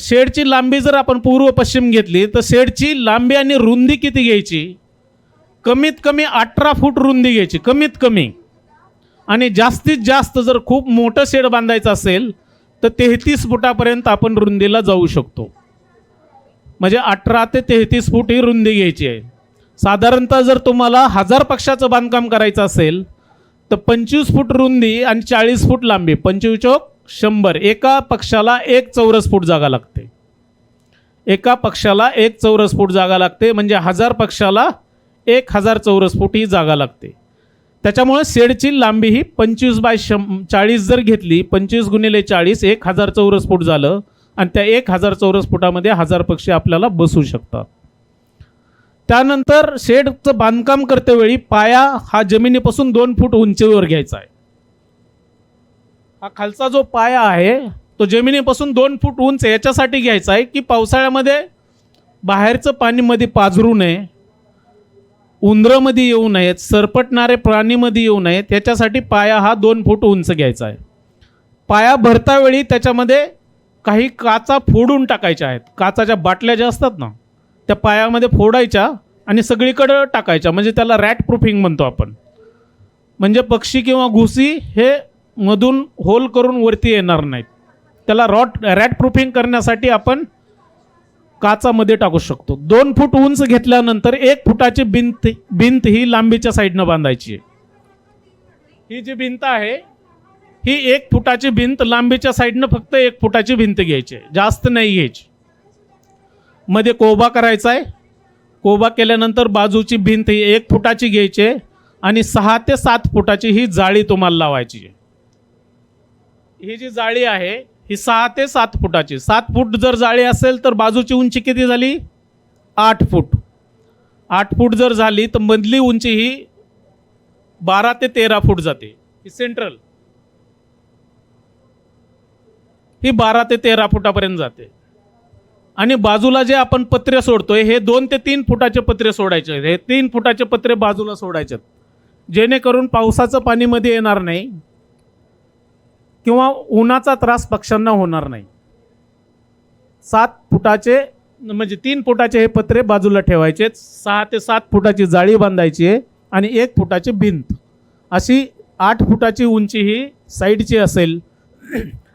शेडची लांबी जर आपण पूर्व पश्चिम घेतली तर शेडची लांबी आणि रुंदी किती घ्यायची, कमीत कमी 18 फूट रुंदी घ्यायची, कमीत कमी. आणि जास्तीत जास्त जर खूप मोठं शेड बांधायचं असेल तर 33 फुटापर्यंत आपण रुंदीला जाऊ शकतो. म्हणजे 18 ते 33 फूट ही रुंदी घ्यायची आहे. साधारणतः जर तुम्हाला 1000 पक्षाचं बांधकाम करायचं असेल तर 25 फूट रुंदी आणि 40 फूट लांबी, 25 चौक 100. एका पक्षाला 1 चौरस फूट जागा लागते. एका पक्षाला 1 चौरस फूट जागा लागते. म्हणजे 1000 पक्षाला 1000 चौरस फूट ही जागा लागते. त्याच्यामुळे शेडची लांबी ही 25/40 जर घेतली, 25 गुणिले 40 1000 चौरस फूट झालं. आणि त्या 1000 चौरस फुटामध्ये 1000 पक्षी आपल्याला बसू शकतात. त्यानंतर शेडचं बांधकाम करतेवेळी पाया हा जमिनीपासून 2 फूट उंचीवर घ्यायचा आहे. हा खालचा जो पाया आहे तो जमिनीपासून 2 फूट उंच याच्यासाठी घ्यायचा आहे की पावसाळ्यामध्ये बाहेरचं पाणी मध्ये पाझरू नये, उंदरामध्ये येऊ नयेत, सरपटणारे प्राणीमध्ये येऊ नयेत, याच्यासाठी पाया हा 2 फूट उंच घ्यायचा आहे. पाया भरतावेळी त्याच्यामध्ये काही काचा फोडून टाकायच्या आहेत. काचाच्या बाटल्या ज्या असतात ना त्या पायामध्ये फोडायच्या आणि सगळीकडं टाकायच्या. म्हणजे त्याला रॅट प्रूफिंग म्हणतो आपण. म्हणजे पक्षी किंवा घुसी हे मधून होल करून वरती येणार नाहीत. त्याला रॅट प्रूफिंग करण्यासाठी आपण काचामध्ये टाकू शकतो. 2 फूट उंच घेतल्यानंतर 1 फुटाची भिंत ही लांबीच्या साईडनं बांधायची आहे. ही जी भिंत आहे ही 1 फुटाची भिंत लांबीच्या साईडनं फक्त 1 फुटाची भिंत घ्यायची आहे, जास्त नाही घ्यायची. मध्ये कोबा करायचा आहे. कोबा केल्यानंतर बाजूची भिंत ही 1 फुटाची घ्यायची आहे आणि 6 ते 7 फुटाची ही जाळी तुम्हाला लावायची आहे. ही जी जाळी आहे ही 6 ते 7 फुटाची. 7 फूट जर जाळी असेल तर बाजूची उंची किती झाली, 8 फूट. 8 फूट जर झाली तर मधली उंची ही 12 ते 13 फूट जाते. ही सेंट्रल ही 12 ते 13 फुटापर्यंत जाते. आणि बाजूला जे आपण पत्रे सोडतोय हे 2 ते 3 फुटाचे पत्रे सोडायचे. हे 3 फुटाचे पत्रे बाजूला सोडायचे जेणेकरून पावसाचं पाणी मध्ये येणार नाही किंवा उन्हाचा त्रास पक्ष्यांना होणार नाही. 7 फुटाचे म्हणजे 3 फुटाचे हे पत्रे बाजूला ठेवायचे. 6 ते 7 फुटाची जाळी बांधायची आहे आणि 1 फुटाची भिंत. अशी 8 फुटाची उंची ही साईडची असेल.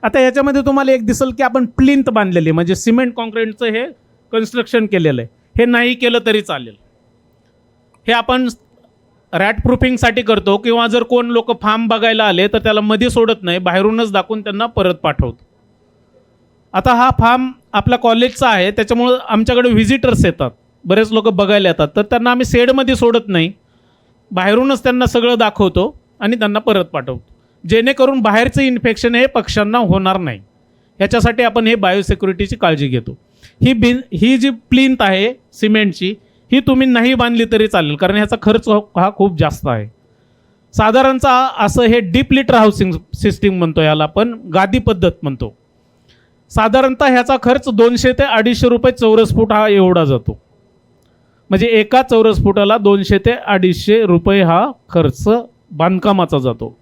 आता याच्यामध्ये तुम्हाला एक दिसेल की आपण प्लिंथ बांधलेली, म्हणजे सिमेंट कॉन्क्रीटचं हे कन्स्ट्रक्शन केलेलं आहे. हे नाही केलं तरी चालेल. हे आपण रॅट प्रूफिंगसाठी करतो किंवा जर कोण लोक फार्म बघायला आले तर त्याला मध्ये सोडत नाही, बाहेरूनच दाखवून त्यांना परत पाठवतो. आता हा फार्म आपल्या कॉलेजचा आहे त्याच्यामुळं आमच्याकडे व्हिजिटर्स येतात, बरेच लोक बघायला येतात. तर त्यांना आम्ही शेडमध्ये सोडत नाही, बाहेरूनच त्यांना सगळं दाखवतो आणि त्यांना परत पाठवतो. जेणेकरून बाहेरचं इन्फेक्शन हे पक्ष्यांना होणार नाही. ह्याच्यासाठी आपण हे बायोसिक्युरिटीची काळजी घेतो. ही जी प्लिंथ आहे सिमेंटची ही तुम्ही नाही बांधली तरी चालेल, कारण ह्याचा खर्च हा खूप जास्त आहे. साधारणतः असं हे डीप लिटर हाऊसिंग सिस्टीम म्हणतो, याला आपण गादी पद्धत म्हणतो. साधारणतः ह्याचा खर्च 200 ते 250 रुपये चौरस फूट हा एवढा जातो. म्हणजे एका चौरस फुटाला 200 ते 250 रुपये हा खर्च बांधकामाचा जातो.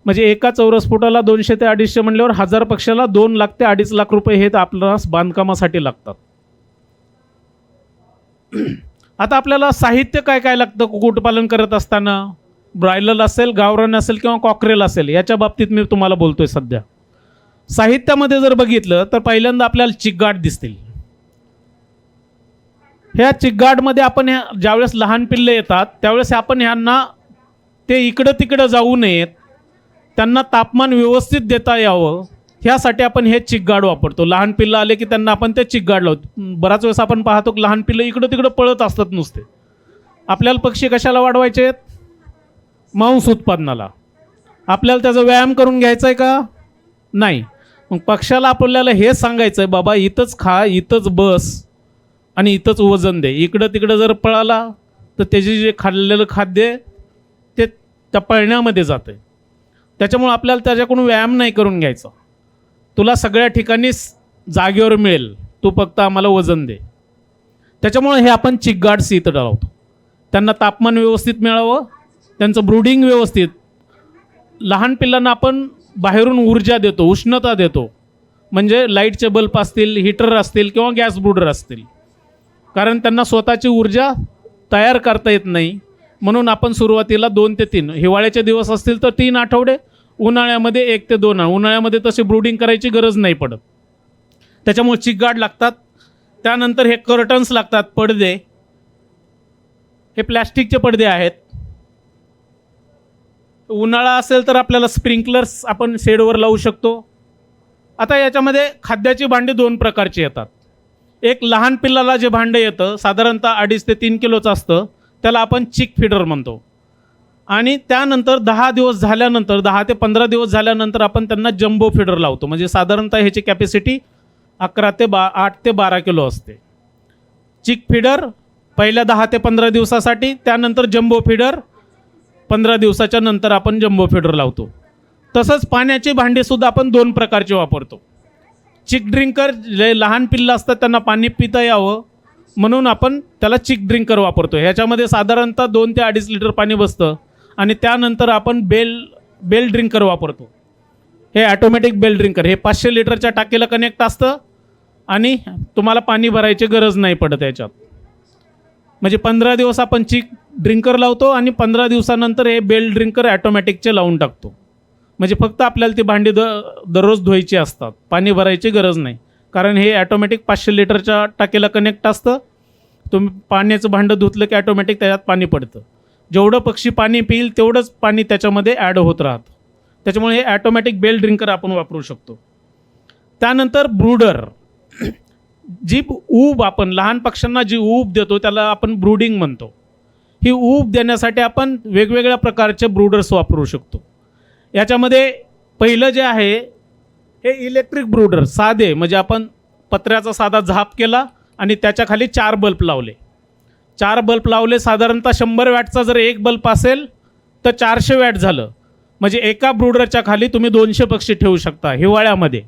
म्हणजे एका चौरस फुटाला 200 ते 250 म्हणल्यावर 1000 पक्षाला 2 लाख ते 2.5 लाख रुपये हे आपल्याला बांधकामासाठी लागतात. आता आपल्याला साहित्य काय काय लागतं कुक्कुटपालन करत असताना? ब्रॉयलर असेल, गावरान असेल किंवा कॉकरेल असेल, याच्या बाबतीत मी तुम्हाला बोलतोय सध्या. साहित्यामध्ये जर बघितलं तर पहिल्यांदा आपल्याला चिकगाठ दिसतील. ह्या चिकगाठमध्ये आपण ज्यावेळेस लहान पिल्ले येतात त्यावेळेस आपण ह्यांना ते इकडं तिकडं जाऊ नयेत, त्यांना तापमान व्यवस्थित देता यावं ह्यासाठी आपण हे चिकगाठ वापरतो. लहान पिल्लं आले की त्यांना आपण ते चिकगाठ लावतो. बराच वेळेस आपण पाहतो की लहान पिल्लं इकडं तिकडं पळत असतात नुसते. आपल्याला पक्षी कशाला वाढवायचे आहेत? मांस उत्पादनाला. आपल्याला त्याचा व्यायाम करून घ्यायचा आहे का? नाही. मग पक्षाला आपल्याला हे सांगायचं आहे, बाबा इथंच खा, इथंच बस आणि इथंच वजन दे. इकडं तिकडं जर पळाला तर त्याचे जे खाल्लेलं खाद्य ते त्या पळण्यामध्ये जातं. त्याच्यामुळं आपल्याला त्याच्याकडून व्यायाम नाही करून घ्यायचा. तुला सगळ्या ठिकाणी जागेवर मिळेल, तू फक्त आम्हाला वजन दे. त्याच्यामुळं हे आपण चिकगाठ इथं लावतो. त्यांना तापमान व्यवस्थित मिळावं, त्यांचं ब्रूडिंग व्यवस्थित. लहान पिल्लांना आपण बाहेरून ऊर्जा देतो, उष्णता देतो. म्हणजे लाईटचे बल्ब असतील, हीटर असतील किंवा गॅस ब्रूडर असतील. कारण त्यांना स्वतःची ऊर्जा तयार करता येत नाही. म्हणून आपण सुरुवातीला 2 ते 3, हिवाळ्याचे दिवस असतील तर 3 आठवडे, उन्हाळ्यामध्ये 1 ते 2. उन्हाळ्यामध्ये तसे ब्रूडिंग करायची गरज नाही पडत. त्याच्यामुळे चिकगाठ लागतात. त्यानंतर हे कर्टन्स लागतात, पडदे. हे प्लॅस्टिकचे पडदे आहेत. उन्हाळा असेल तर आपल्याला स्प्रिंकलर्स आपण शेडवर लावू शकतो. आता याच्यामध्ये खाद्याची भांडी 2 प्रकारची येतात. एक लहान पिल्लाला जे भांडं येतं साधारणतः 2.5 ते 3 किलोचं असतं, त्याला आपण चिक फीडर म्हणतो. आणि त्यानंतर 10 दिवस झाल्यानंतर, 10 ते 15 दिवस झाल्यानंतर आपण त्यांना जम्बो फीडर लावतो. म्हणजे साधारणतः ह्याची कॅपॅसिटी 8 ते 12 किलो असते. चिक फीडर पहिल्या 10 ते 15 दिवसासाठी, त्यानंतर जम्बो फीडर 15 दिवसाच्या नंतर आपण जम्बो फीडर लावतो. तसंच पाण्याची भांडीसुद्धा आपण 2 प्रकारचे वापरतो. चिक ड्रिंकर, जे लहान पिल्लं असतात त्यांना पाणी पिता यावं म्हणून आपण त्याला चिक ड्रिंकर वापरतो. ह्याच्यामध्ये साधारणतः 2 ते 2.5 लिटर पाणी बसतं. आणि त्यानंतर आपण बेल ड्रिंकर वापरतो. हे ॲटोमॅटिक बेल ड्रिंकर, हे 500 लिटरच्या टाकीला कनेक्ट असतं आणि तुम्हाला पाणी भरायची गरज नाही पडत याच्यात. म्हणजे 15 दिवस आपण चिक ड्रिंकर लावतो आणि 15 दिवसानंतर हे बेल ड्रिंकर ॲटोमॅटिकचे लावून टाकतो. म्हणजे फक्त आपल्याला ती भांडी दररोज धुवायची असतात, पाणी भरायची गरज नाही. कारण हे ॲटोमॅटिक 500 लिटरच्या टाकीला कनेक्ट असतं. तुम्ही पाण्याचं भांडं धुतलं की ॲटोमॅटिक त्याच्यात पाणी पडतं. जेवढं पक्षी पाणी पिईल तेवढंच पाणी त्याच्यामध्ये ॲड होत राहतं. त्याच्यामुळे हे ॲटोमॅटिक बेल ड्रिंकर आपण वापरू शकतो. त्यानंतर ब्रूडर, जी ऊब आपण लहान पक्ष्यांना जी ऊब देतो त्याला आपण ब्रूडिंग म्हणतो. ही ऊब देण्यासाठी आपण वेगवेगळ्या प्रकारचे ब्रूडर्स वापरू शकतो. याच्यामध्ये पहिलं जे आहे हे इलेक्ट्रिक ब्रूडर, साधे. म्हणजे आपण पत्र्याचा साधा झाप केला आणि त्याच्या खाली 4 बल्ब लावले. 4 बल्ब लावले, साधारणतः 100 वॅटचा जर एक बल्ब असेल तर 400 वॅट झालं. म्हणजे एका ब्रूडरच्या खाली तुम्ही 200 पक्षी ठेवू शकता हिवाळ्यामध्ये.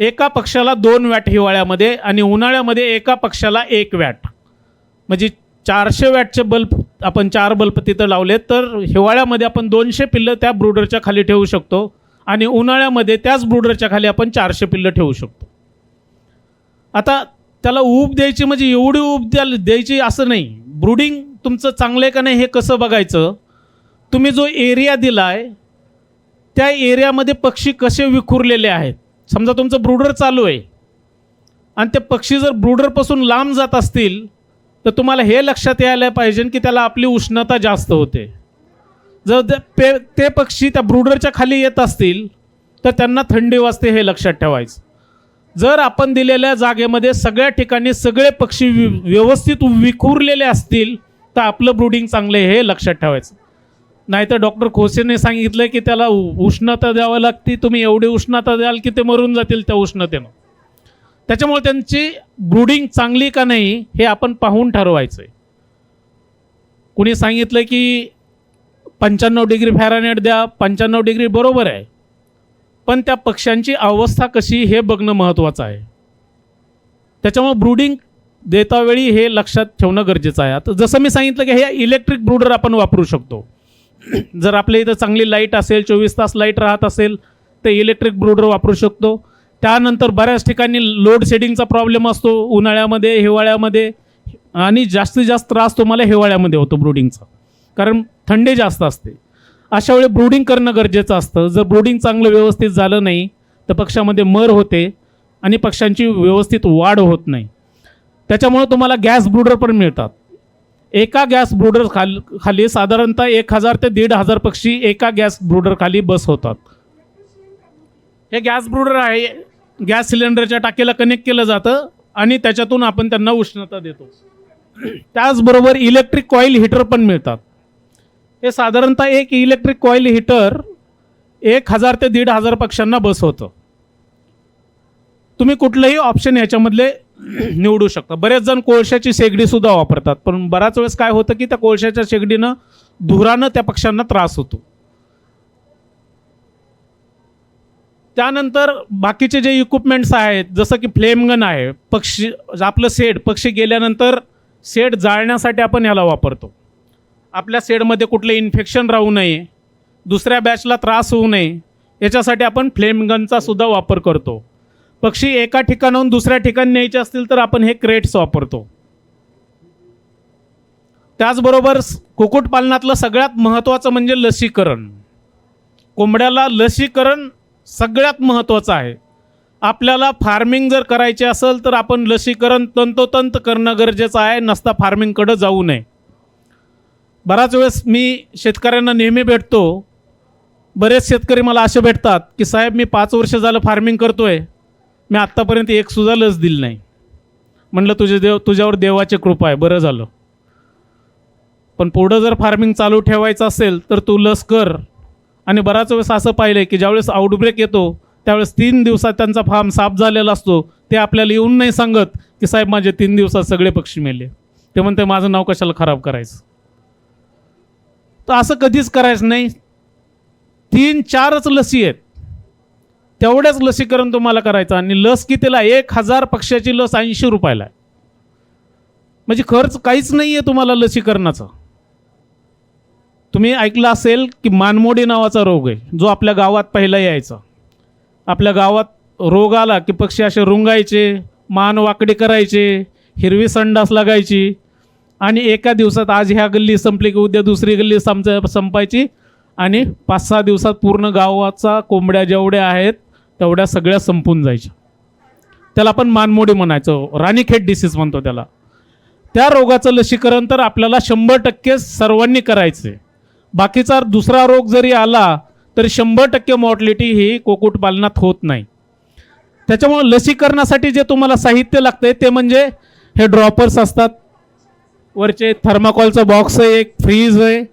एका पक्षाला 2 वॅट हिवाळ्यामध्ये आणि उन्हाळ्यामध्ये एका पक्षाला 1 वॅट. म्हणजे 400 वॅटचे बल्ब आपण 4 बल्ब तिथं लावले तर हिवाळ्यामध्ये आपण 200 पिल्लं त्या ब्रूडरच्या खाली ठेवू शकतो आणि उन्हाळ्यामध्ये त्याच ब्रूडरच्या खाली आपण 400 पिल्लं ठेवू शकतो. आता त्याला ऊब द्यायची म्हणजे एवढी ऊब द्यायची असं नाही. ब्रूडिंग तुमचं चांगलं आहे का नाही हे कसं बघायचं? तुम्ही जो एरिया दिला आहे त्या एरियामध्ये पक्षी कसे विखुरलेले आहेत. समजा तुमचं ब्रूडर चालू आहे आणि ते पक्षी जर ब्रूडरपासून लांब जात असतील तर तुम्हाला हे लक्षात यायला पाहिजे की त्याला आपली उष्णता जास्त होते. जर ते पक्षी त्या ब्रूडरच्या खाली येत असतील तर त्यांना थंडी वाजते, हे लक्षात ठेवायचं. जर आपण दिलेल्या जागेमध्ये सगळ्या ठिकाणी सगळे पक्षी व्यवस्थित विखुरलेले असतील तर आपलं ब्रूडिंग चांगलं आहे, हे लक्षात ठेवायचं. नाहीतर डॉक्टर खोसेने सांगितलं की त्याला उष्णता द्यावं लागते, तुम्ही एवढी उष्णता द्याल की ते मरून जातील त्या उष्णतेनं. त्याच्यामुळे त्यांची ब्रूडिंग चांगली का नाही हे आपण पाहून ठरवायचं आहे. कुणी सांगितलं की 95 डिग्री फॅरनहाईट द्या, 95 डिग्री बरोबर आहे, पण त्या पक्ष्यांची अवस्था कशी हे बघणं महत्त्वाचं आहे. त्याच्यामुळे ब्रूडिंग देतावेळी हे लक्षात ठेवणं गरजेचं आहे. आता जसं मी सांगितलं की हे इलेक्ट्रिक ब्रूडर आपण वापरू शकतो. जर आपल्या इथं चांगली लाईट असेल, 24 तास लाईट राहत असेल, तर इलेक्ट्रिक ब्रूडर वापरू शकतो. त्यानंतर बऱ्याच ठिकाणी लोड शेडिंगचा प्रॉब्लेम असतो उन्हाळ्यामध्ये, हिवाळ्यामध्ये, आणि जास्तीत जास्त त्रास तुम्हाला हिवाळ्यामध्ये होतो ब्रूडिंगचा, कारण थंडी जास्त असते. अशा वेळी ब्रूडिंग करणं गरजेचं असतं. जर ब्रूडिंग चांगलं व्यवस्थित झालं नाही तर पक्ष्यामध्ये मर होते आणि पक्ष्यांची व्यवस्थित वाढ होत नाही. त्याच्यामुळं तुम्हाला गॅस ब्रूडर पण मिळतात. एका गॅस ब्रूडर खाली साधारणतः 1000 ते 1500 पक्षी एका गॅस ब्रूडर खाली बस होतात. हे गॅस ब्रूडर आहे, गॅस सिलेंडरच्या टाकीला कनेक्ट केलं जातं आणि त्याच्यातून आपण त्यांना उष्णता देतो. त्याचबरोबर इलेक्ट्रिक कॉईल हीटर पण मिळतात. हे साधारणतः एक इलेक्ट्रिक कॉईल हीटर 1000 ते 1500 पक्ष्यांना बस होतं. तुम्ही कुठलंही ऑप्शन याच्यामधले निवडू शकता. बरेच जण कोळशाची शेगडीसुद्धा वापरतात, पण बराच वेळेस काय होतं की त्या कोळशाच्या शेगडीनं धुरानं त्या पक्ष्यांना त्रास होतो. त्यानंतर बाकीचे जे इक्विपमेंट्स आहेत, जसं की फ्लेम गन आहे, पक्षी आपलं शेड, पक्षी गेल्यानंतर शेड जाळण्यासाठी आपण याला वापरतो. आपल्या शेडमध्ये कुठलं इन्फेक्शन राहू नये, दुसऱ्या बॅचला त्रास होऊ नये, याच्यासाठी आपण फ्लेम गनचा सुद्धा वापर करतो. पक्षी एका ठिकाणाहून दुसऱ्या ठिकाणी न्यायचे असतील तर आपण हे क्रेट्स वापरतो. त्याचबरोबर कुक्कुटपालनातलं सगळ्यात महत्त्वाचं म्हणजे लसीकरण. कोंबड्याला लसीकरण सगळ्यात महत्त्वाचं आहे. आपल्याला फार्मिंग जर करायचे असेल तर आपण लसीकरण तंतोतंत करणं गरजेचं आहे, नसता फार्मिंगकडं जाऊ नये. बराच वेळेस मी शेतकऱ्यांना नेहमी भेटतो. बरेच शेतकरी मला असे भेटतात की साहेब, मी 5 वर्ष झालं फार्मिंग करतोय, मी आत्तापर्यंत एकसुद्धा लस दिली नाही. म्हणलं तुझ्यावर देवाची कृपा आहे, बरं झालं. पण पुढं जर फार्मिंग चालू ठेवायचं असेल तर तू लस कर. आणि बराच वेळेस असं पाहिलं आहे की ज्यावेळेस आउटब्रेक येतो त्यावेळेस 3 दिवसात त्यांचा फार्म साफ झालेला असतो. ते आपल्याला येऊन नाही सांगत की साहेब माझे 3 दिवसात सगळे पक्षी मेले. ते म्हणते माझं नाव कशाला खराब करायचं. तर असं कधीच करायचं नाही. 3-4च लसी आहेत, तेवढ्याच लसीकरण तुम्हाला करायचं. आणि लस कितीला? 1000 पक्ष्याची लस 80 रुपयाला आहे. म्हणजे खर्च काहीच नाही आहे तुम्हाला लसीकरणाचा. तुम्ही ऐकलं असेल की मानमोडी नावाचा रोग आहे, जो आपल्या गावात पहिला यायचा. आपल्या गावात रोग आला की पक्षी असे रुंगायचे, मान वाकडी करायचे, हिरवी संडास लागायची, आणि एका दिवसात आज ह्या गल्ली संपली की उद्या दुसरी गल्ली संपायची, आणि 5-6 दिवसात पूर्ण गावाचा कोंबड्या जेवढ्या आहेत तेवढ्या सगळ्या संपून जायच्या. त्याला आपण मानमोडी म्हणायचो, राणीखेत डिसीज म्हणतो त्याला. त्या रोगाचं लसीकरण तर आपल्याला 100% सर्वांनी करायचं आहे. बाकीचा दुसरा रोग जरी आला तरी 100% मॉर्टॅलिटी ही कुक्कुटपालनात होत नाही. त्याच्यामुळे लसीकरणासाठी जे तुम्हाला साहित्य लागतं ते म्हणजे हे ड्रॉपर्स असतात, वरचे थर्माकोलचा बॉक्स आहे, एक फ्रीज आहे,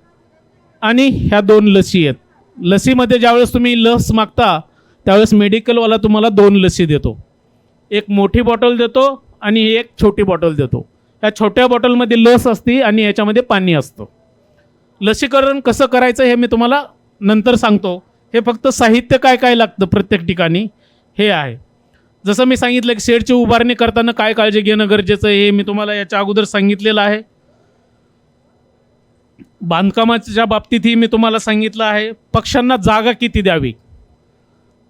आणि ह्या 2 लसी आहेत. लसीमध्ये ज्यावेळेस तुम्ही लस मागता त्यावेळेस मेडिकलवाला तुम्हाला 2 लसी देतो. एक मोठी बॉटल देतो आणि एक छोटी बॉटल देतो. या छोट्या बॉटलमध्ये लस असते आणि याच्यामध्ये पाणी असतं. लसीकरण कसं करायचं हे मी तुम्हाला नंतर सांगतो. हे फक्त साहित्य काय काय लागतं प्रत्येक ठिकाणी हे आहे. जसं मी सांगितलं की शेडची उभारणी करताना काय काळजी घेणं गरजेचं आहे हे मी तुम्हाला याच्या अगोदर सांगितलेलं आहे. बांधकामाच्या बाबतीतही मी तुम्हाला सांगितलं आहे. पक्ष्यांना जागा किती द्यावी.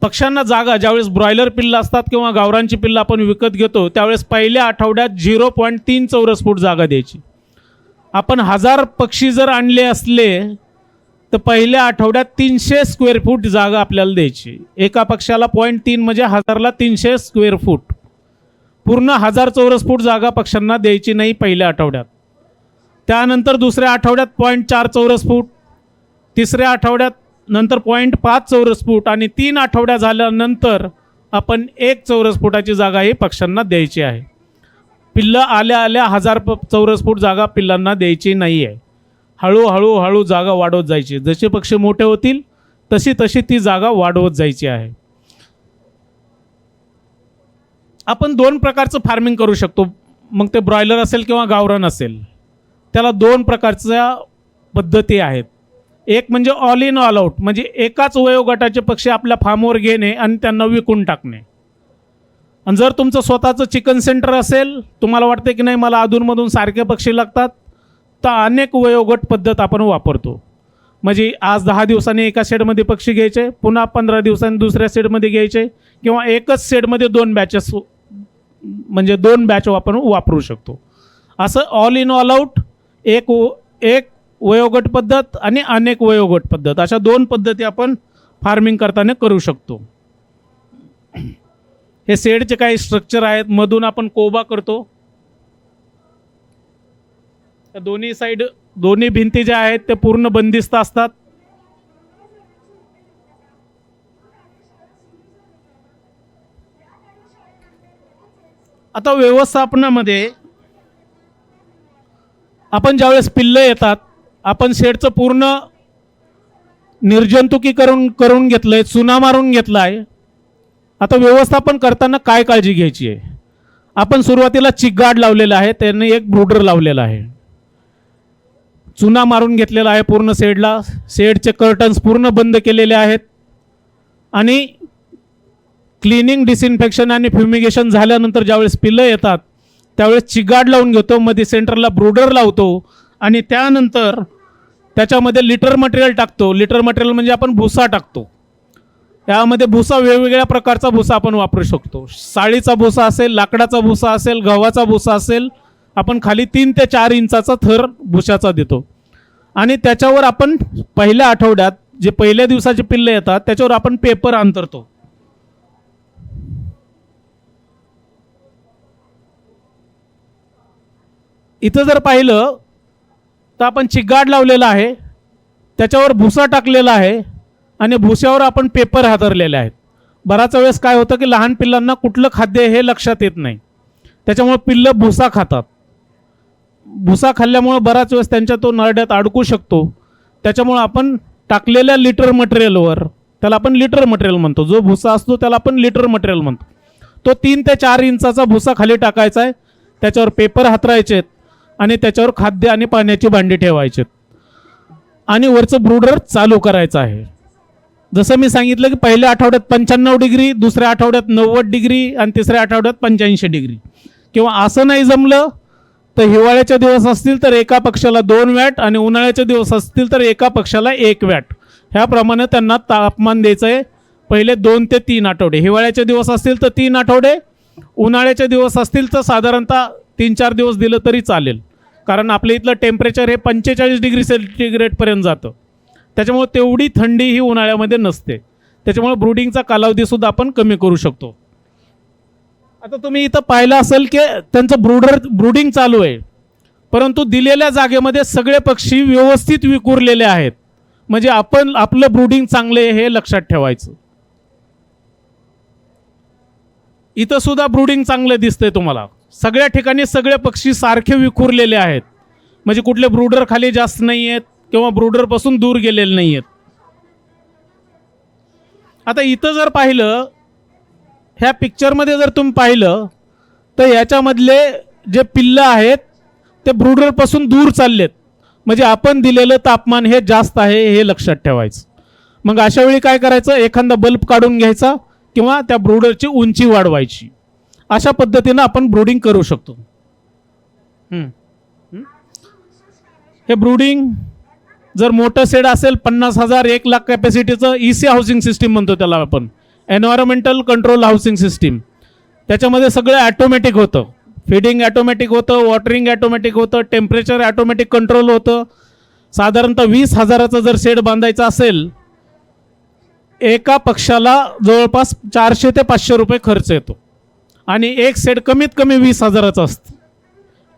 पक्ष्यांना जागा ज्यावेळेस ब्रॉयलर पिल्लं असतात किंवा गावरांची पिल्लं आपण विकत घेतो त्यावेळेस पहिल्या आठवड्यात 0.3 चौरस फूट जागा द्यायची. आपण 1000 पक्षी जर आणले असले तर पहिल्या आठवड्यात 300 स्क्वेअर फूट जागा आपल्याला द्यायची. एका पक्षाला 0.3 म्हणजे 1000ला 300 स्क्वेअर फूट. पूर्ण 1000 चौरस फूट जागा पक्ष्यांना द्यायची नाही पहिल्या आठवड्यात. त्यानंतर दुसऱ्या आठवड्यात 0.4 चौरस फूट, तिसऱ्या आठवड्यात नंतर 0.5 चौरस फूट, आणि 3 आठवड्या झाल्यानंतर आपण 1 चौरस फुटाची जागा ही पक्ष्यांना द्यायची आहे. पिल्लं आल्या आल्या 1000 चौरस फूट जागा पिल्लांना द्यायची नाही आहे. हळूहळू जागा वाढवत जायची. जसे पक्षी मोठे होतील तशी तशी ती जागा वाढवत जायची आहे. आपण 2 प्रकारचं फार्मिंग करू शकतो. मग ते ब्रॉयलर असेल किंवा गावरान असेल, त्याला 2 प्रकारच्या पद्धती आहेत. एक म्हणजे ऑल इन ऑल आउट, म्हणजे एकाच वयोगटाचे पक्षी आपल्या फार्मवर घेणे आणि त्यांना विकून टाकणे. आणि जर तुमचं स्वतःचं चिकन सेंटर असेल, तुम्हाला वाटते की नाही मला अधूनमधून सारखे पक्षी लागतात, तर अनेक वयोगट पद्धत आपण वापरतो. म्हणजे आज 10 दिवसांनी एका शेडमध्ये पक्षी घ्यायचे, पुन्हा 15 दिवसांनी दुसऱ्या शेडमध्ये घ्यायचे, किंवा एकच शेडमध्ये 2 बॅचेस, म्हणजे 2 बॅच आपण वापरू शकतो. असं ऑल इन ऑल आउट एक वयोगट पद्धत आणि अनेक वयोगट पद्धत अशा 2 पद्धती आपण फार्मिंग करताना करू शकतो. हे शेडचे काही स्ट्रक्चर आहेत. मधून आपण कोबा करतो. दोन्ही साईड, दोन्ही भिंती ज्या आहेत ते पूर्ण बंदिस्त असतात. आता व्यवस्थापनामध्ये आपण ज्यावेळेस पिल्लं येतात, आपण शेडचं पूर्ण निर्जंतुकीकरण करून घेतलंय, चुना मारून घेतला आहे. आता व्यवस्थापन करताना काय काळजी घ्यायची आहे? आपण सुरुवातीला चिकगार्ड लावलेला आहे, त्याने एक ब्रूडर लावलेला आहे, चुना मारून घेतलेला आहे पूर्ण शेडला. शेडचे कर्टन्स पूर्ण बंद केलेले आहेत आणि क्लिनिंग, डिसइन्फेक्शन आणि फ्युमिगेशन झाल्यानंतर ज्यावेळेस पिल्लं येतात त्यावेळेस चिकगार्ड लावून घेतो, मध्ये सेंटरला ब्रूडर लावतो आणि त्यानंतर त्याच्यामध्ये लिटर मटेरियल टाकतो. लिटर मटेरियल म्हणजे आपण भुसा टाकतो. यामध्ये भुसा वेगवेगळ्या प्रकारचा भुसा आपण वापरू शकतो. साळीचा भुसा असेल, लाकडाचा भुसा असेल, गव्हाचा भुसा असेल. आपण खाली 3 ते 4 इंचाचा थर भुशाचा देतो आणि त्याच्यावर आपण पहिल्या आठवड्यात जे पहिल्या दिवसाचे पिल्ले येतात त्याच्यावर आपण पेपर अंतरतो. इथं जर पाहिलं तर आपण चिकगार्ड लावलेला आहे, त्याच्यावर भुसा टाकलेला आहे आणि भुस्यावर आपण पेपर हातरलेले आहेत. बराच वेळेस काय होतं की लहान पिल्लांना कुठलं खाद्य हे लक्षात येत नाही, त्याच्यामुळे पिल्लं भुसा खातात. भुसा खाल्ल्यामुळे बराच वेळेस त्यांच्या तो नरड्यात अडकू शकतो. त्याच्यामुळे आपण टाकलेल्या लिटर मटेरियलवर, त्याला आपण लिटर मटेरियल म्हणतो, जो भुसा असतो त्याला आपण लिटर मटेरियल म्हणतो, तो 3 ते 4 इंचाचा भुसा खाली टाकायचा आहे. त्याच्यावर पेपर हातरायचे आणि त्याच्यावर खाद्य आणि पाण्याची भांडी ठेवायचे आणि वरचं ब्रूडर चालू करायचं आहे. जसं मी सांगितलं की पहिल्या आठवड्यात 95 डिग्री, दुसऱ्या आठवड्यात 90 डिग्री आणि तिसऱ्या आठवड्यात 85 डिग्री. किंवा असं नाही जमलं तर हिवाळ्याचे दिवस असतील तर एका पक्षाला 2 वॅट आणि उन्हाळ्याचे दिवस असतील तर एका पक्षाला 1 वॅट. ह्याप्रमाणे त्यांना तापमान द्यायचं आहे पहिले 2 ते 3 आठवडे. हिवाळ्याचे दिवस असतील तर 3 आठवडे, उन्हाळ्याचे दिवस असतील तर साधारणतः 3-4 दिवस दिलं तरी चालेल. कारण आपल्या इथलं टेम्परेचर हे 45 डिग्री सेंटीग्रेडपर्यंत जातं. त्याच्यामुळे तेवढी थंडी ही उन्हाळ्यामध्ये नसते. त्याच्यामुळे ब्रूडिंगचा कालावधीसुद्धा आपण कमी करू शकतो. आता तुम्ही इथं पाहिलं असेल की त्यांचं ब्रूडिंग चालू आहे, परंतु दिलेल्या जागेमध्ये सगळे पक्षी व्यवस्थित विखुरलेले आहेत. म्हणजे आपण आपलं ब्रूडिंग चांगले हे लक्षात ठेवायचं. इथं सुद्धा ब्रूडिंग चांगलं दिसतंय तुम्हाला. सगळ्या ठिकाणी सगळे पक्षी सारखे विखुरलेले आहेत, म्हणजे कुठले ब्रूडर खाली जास्त नाही आहेत किंवा ब्रूडरपासून दूर गेलेले नाही आहेत. आता इथं जर पाहिलं, ह्या पिक्चरमध्ये जर तुम्ही पाहिलं तर याच्यामधले जे पिल्लं आहेत ते ब्रूडरपासून दूर चाललेत, म्हणजे आपण दिलेलं तापमान हे जास्त आहे हे लक्षात ठेवायचं. मग अशा वेळी काय करायचं, एखादा बल्ब काढून घ्यायचा किंवा त्या ब्रूडरची उंची वाढवायची. अशा पद्धतीनं आपण ब्रूडिंग करू शकतो. हे ब्रूडिंग जर मोठं शेड असेल 50,000 1 लाख कॅपॅसिटीचं, EC हाऊसिंग सिस्टीम म्हणतो त्याला आपण, एन्व्हायरमेंटल कंट्रोल हाऊसिंग सिस्टीम. त्याच्यामध्ये सगळं ॲटोमॅटिक होतं. फीडिंग ॲटोमॅटिक होतं, वॉटरिंग ॲटोमॅटिक होतं, टेम्परेचर ॲटोमॅटिक कंट्रोल होतं. साधारणतः 20,000चं जर शेड बांधायचं असेल, एका पक्षाला जवळपास 400 ते 500 रुपये खर्च येतो आणि एक शेड कमीत कमी 20,000चं असतं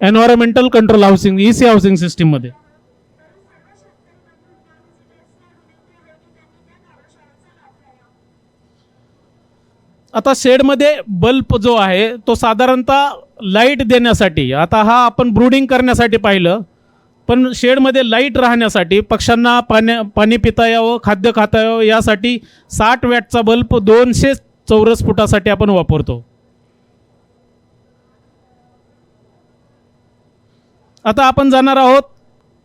environmental control housing EC housing सिस्टीममध्ये. आता शेडमध्ये बल्ब जो आहे तो साधारणतः लाईट देण्यासाठी, आता हा आपण ब्रूडिंग करण्यासाठी पाहिलं, पण शेडमध्ये लाईट राहण्यासाठी, पक्ष्यांना पाणी पिता यावं, खाद्य खाता यावं यासाठी 60 वॅटचा बल्ब 200 चौरस फुटासाठी आपण वापरतो. आता आपण जाणार आहोत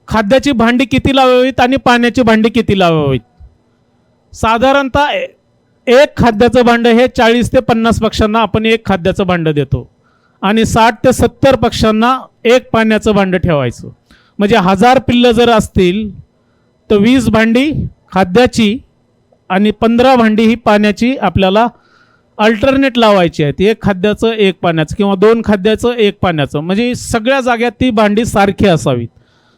खाद्याची भांडी किती लावावीत आणि पाण्याची भांडी किती लावावीत. साधारणतः एक खाद्याचं भांडं हे 40 ते 50 पक्ष्यांना आपण एक खाद्याचं भांडं देतो आणि 60 ते 70 पक्ष्यांना एक पाण्याचं भांडं ठेवायचं. म्हणजे 1000 पिल्लं जर असतील तर 20 भांडी खाद्याची आणि 15 भांडी ही पाण्याची आपल्याला अल्टरनेट लावायची आहेत. एक खाद्याचं एक पाण्याचं किंवा 2 खाद्याचं एक पाण्याचं, म्हणजे सगळ्या जाग्यात ती भांडी सारखी असावीत.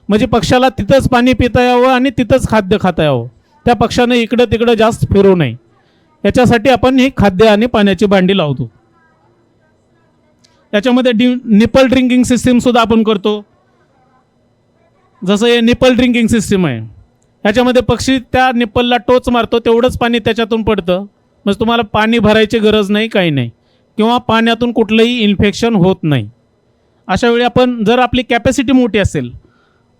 म्हणजे पक्ष्याला तिथंच पाणी पिता यावं आणि तिथंच खाद्य खाता यावं. त्या पक्ष्यानं इकडं तिकडं जास्त फिरू नये, याच्यासाठी आपण ही खाद्य आणि पाण्याची भांडी लावतो. याच्यामध्ये निपल ड्रिंकिंग सिस्टीम सुद्धा आपण करतो. जसं हे निपल ड्रिंकिंग सिस्टीम आहे, ह्याच्यामध्ये पक्षी त्या निपलला टोच मारतो, तेवढंच पाणी त्याच्यातून पडतं. म्हणजे तुम्हाला पाणी भरायची गरज नाही, काही नाही, किंवा पाण्यातून कुठलंही इन्फेक्शन होत नाही. अशा वेळी आपण जर आपली कॅपॅसिटी मोठी असेल,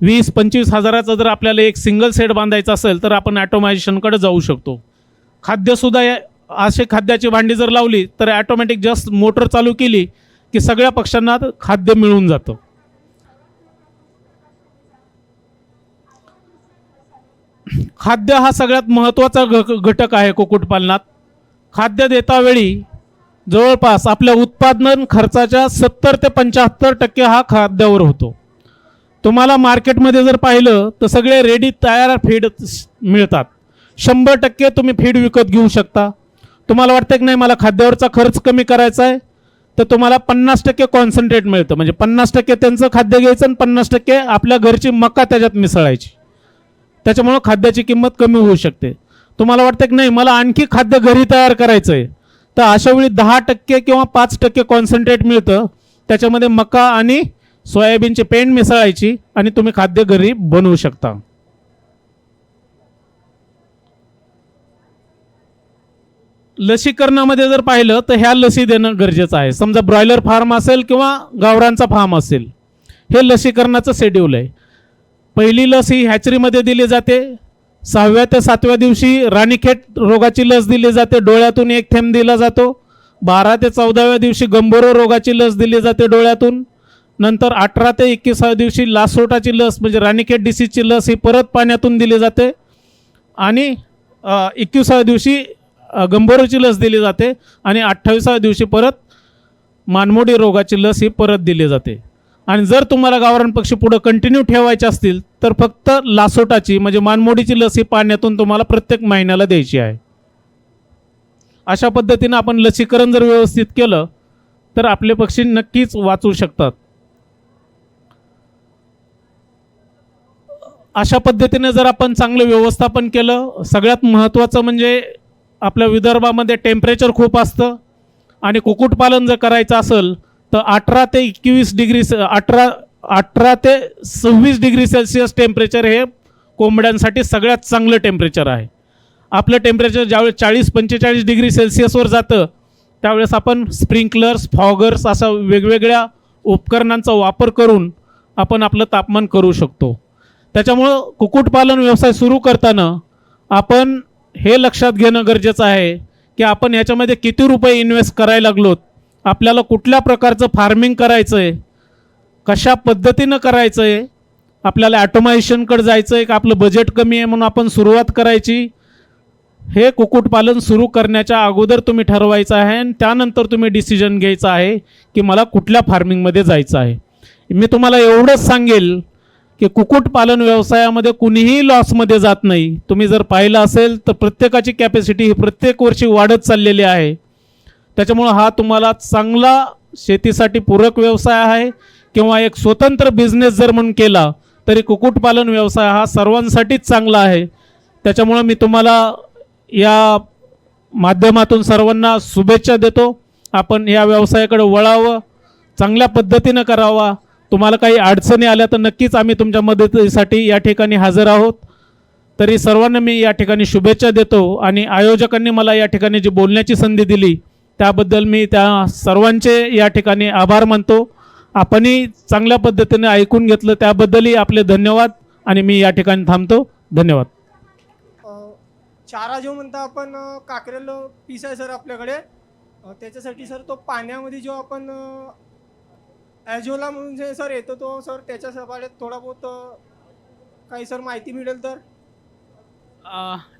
20-25 हजाराचा जर आपल्याला एक सिंगल सेट बांधायचा असेल तर आपण ॲटोमायझेशनकडे जाऊ शकतो. खाद्यसुद्धा असे खाद्याची भांडी जर लावली तर ॲटोमॅटिक जस्ट मोटर चालू केली की सगळ्या पक्ष्यांना खाद्य मिळून जातं. खाद्य हा सगळ्यात महत्त्वाचा घटक आहे कुक्कुटपालनात. खाद्य देतावेळी जवळपास आपल्या उत्पादन खर्चाच्या 70 ते 75% हा खाद्यावर होतो. तुम्हाला मार्केटमध्ये जर पाहिलं तर सगळे रेडी तयार फीड मिळतात. 100% तुम्ही फीड विकत घेऊ शकता. तुम्हाला वाटतं की नाही मला खाद्यावरचा खर्च कमी करायचा आहे, तर तुम्हाला 50% कॉन्सन्ट्रेट मिळतं. म्हणजे 50% त्यांचं खाद्य घ्यायचं आणि 50% आपल्या घरची मका त्याच्यात मिसळायची. त्याच्यामुळं खाद्याची किंमत कमी होऊ शकते. तुम्हाला वाटतं की नाही मला आणखी खाद्य घरी तयार करायचं आहे, तर अशा वेळी 10% किंवा 5% कॉन्सन्ट्रेट मिळतं. त्याच्यामध्ये मका आणि सोयाबीनची पेंड मिसळायची आणि तुम्ही खाद्य घरी बनवू शकता. लसीकरणामध्ये जर पाहिलं तर ह्या लसी देणं गरजेचं आहे. समजा ब्रॉयलर फार्म असेल किंवा गावरांचा फार्म असेल, हे लसीकरणाचं शेड्यूल आहे. पहिली लस ही हॅचरीमध्ये दिली जाते. 6व्या ते 7व्या दिवशी राणीखेत रोगाची लस दिली जाते, डोळ्यातून 1 थेंब दिला जातो. 12 ते 14व्या दिवशी गंभीर रोगाची लस दिली जाते डोळ्यातून. नंतर 18 ते 21व्या दिवशी लासोटाची लस म्हणजे राणीखेत डिसीजची लस ही परत पाण्यातून दिली जाते. आणि 21व्या दिवशी गंभीरची लस दिली जाते आणि 28व्या दिवशी परत मानमोडी रोगाची लस ही परत दिली जाते. आणि जर तुम्हाला गावरान पक्षी पुढं कंटिन्यू ठेवायचे असतील तर फक्त लासोटाची म्हणजे मानमोडीची लस ही पाण्यातून तुम्हाला प्रत्येक महिन्याला द्यायची आहे. अशा पद्धतीनं आपण लसीकरण जर व्यवस्थित केलं तर आपले पक्षी नक्कीच वाचू शकतात. अशा पद्धतीने जर आपण चांगलं व्यवस्थापन केलं, सगळ्यात महत्त्वाचं म्हणजे आपल्या विदर्भामध्ये टेम्परेचर खूप असतं आणि कुक्कुटपालन जर करायचं असेल तर 18 ते 26 डिग्री 18 ते 26 डिग्री सेल्सिअस टेम्परेचर हे कोंबड्यांसाठी सगळ्यात चांगलं टेम्परेचर आहे. आपलं टेम्परेचर ज्यावेळेस 40-45 डिग्री सेल्सिअसवर जातं त्यावेळेस आपण स्प्रिंकलर्स, फॉगर्स अशा वेगवेगळ्या उपकरणांचा वापर करून आपण आपलं तापमान करू शकतो. त्याच्यामुळं कुक्कुटपालन व्यवसाय सुरू करताना आपण हे लक्षात घेणं गरजेचं आहे की आपण याच्यामध्ये किती रुपये इन्व्हेस्ट करायला लागलोत, आपल्याला कुठल्या प्रकारचं फार्मिंग करायचं आहे, कशा पद्धतीनं करायचं आहे, आपल्याला ॲटोमायझेशनकडे जायचं आहे का आपलं बजेट कमी आहे म्हणून आपण सुरुवात करायची. हे कुक्कुटपालन सुरू करण्याच्या अगोदर तुम्ही ठरवायचं आहे आणि त्यानंतर तुम्ही डिसिजन घ्यायचा आहे की मला कुठल्या फार्मिंगमध्ये जायचं आहे. मी तुम्हाला एवढंच सांगेल की कुक्कुटपालन व्यवसायामध्ये कुणीही लॉसमध्ये जात नाही. तुम्ही जर पाहिलं असेल तर प्रत्येकाची कॅपॅसिटी ही प्रत्येक वर्षी वाढत चाललेली आहे. त्याच्यामुळं हा तुम्हाला चांगला शेतीसाठी पूरक व्यवसाय आहे किंवा एक स्वतंत्र बिझनेस जर म्हणून केला तरी कुक्कुटपालन व्यवसाय हा सर्वांसाठीच चांगला आहे. त्याच्यामुळं मी तुम्हाला या माध्यमातून सर्वांना शुभेच्छा देतो. आपण या व्यवसायाकडे वळावं, चांगल्या पद्धतीनं करावा. तुम्हाला काही अडचणी आल्या तर नक्कीच आम्ही तुमच्या मदतीसाठी या ठिकाणी हजर आहोत. तरी सर्वांना मी या ठिकाणी शुभेच्छा देतो आणि आयोजकांनी मला या ठिकाणी जी बोलण्याची संधी दिली त्याबद्दल मी त्या सर्वांचे या ठिकाणी आभार मानतो. आपणही चांगल्या पद्धतीने ऐकून घेतलं त्याबद्दलही आपले धन्यवाद आणि मी या ठिकाणी थांबतो. धन्यवाद. चारा जो म्हणता आपण काकरेल पीस आहे सर आपल्याकडे. त्याच्यासाठी सर तो पाण्यामध्ये जो आपण ॲझोला म्हणून जे सर येतो तो सर त्याच्या सभाडे थोडा बहुत काही सर माहिती मिळेल तर.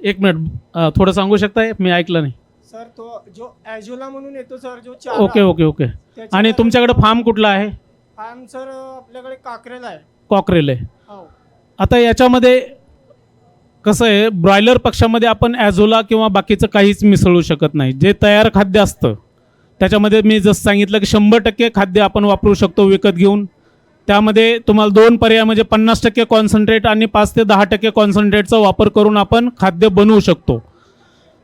एक मिनिट थोडं सांगू शकताय, मी ऐकलं नाही. सर तो जो ॲझोला म्हणून येतो सर, जो ओके ओके ओके. आणि तुमच्याकडे फार्म कुठला आहे? फार्म सर आपल्याकडे काकरेला आहे. कॉकरेल आहे. हो. आता याच्यामध्ये कसं आहे, ब्रॉयलर पक्षामध्ये आपण ॲझोला किंवा बाकीचं काहीच मिसळू शकत नाही. जे तयार खाद्य असतं त्याच्यामध्ये मी जसं सांगितलं की 100% खाद्य आपण वापरू शकतो विकत घेऊन. त्यामध्ये तुम्हाला 2 पर्याय म्हणजे 50% कॉन्सन्ट्रेट आणि 5 ते 10% कॉन्सन्ट्रेटचा वापर करून आपण खाद्य बनवू शकतो.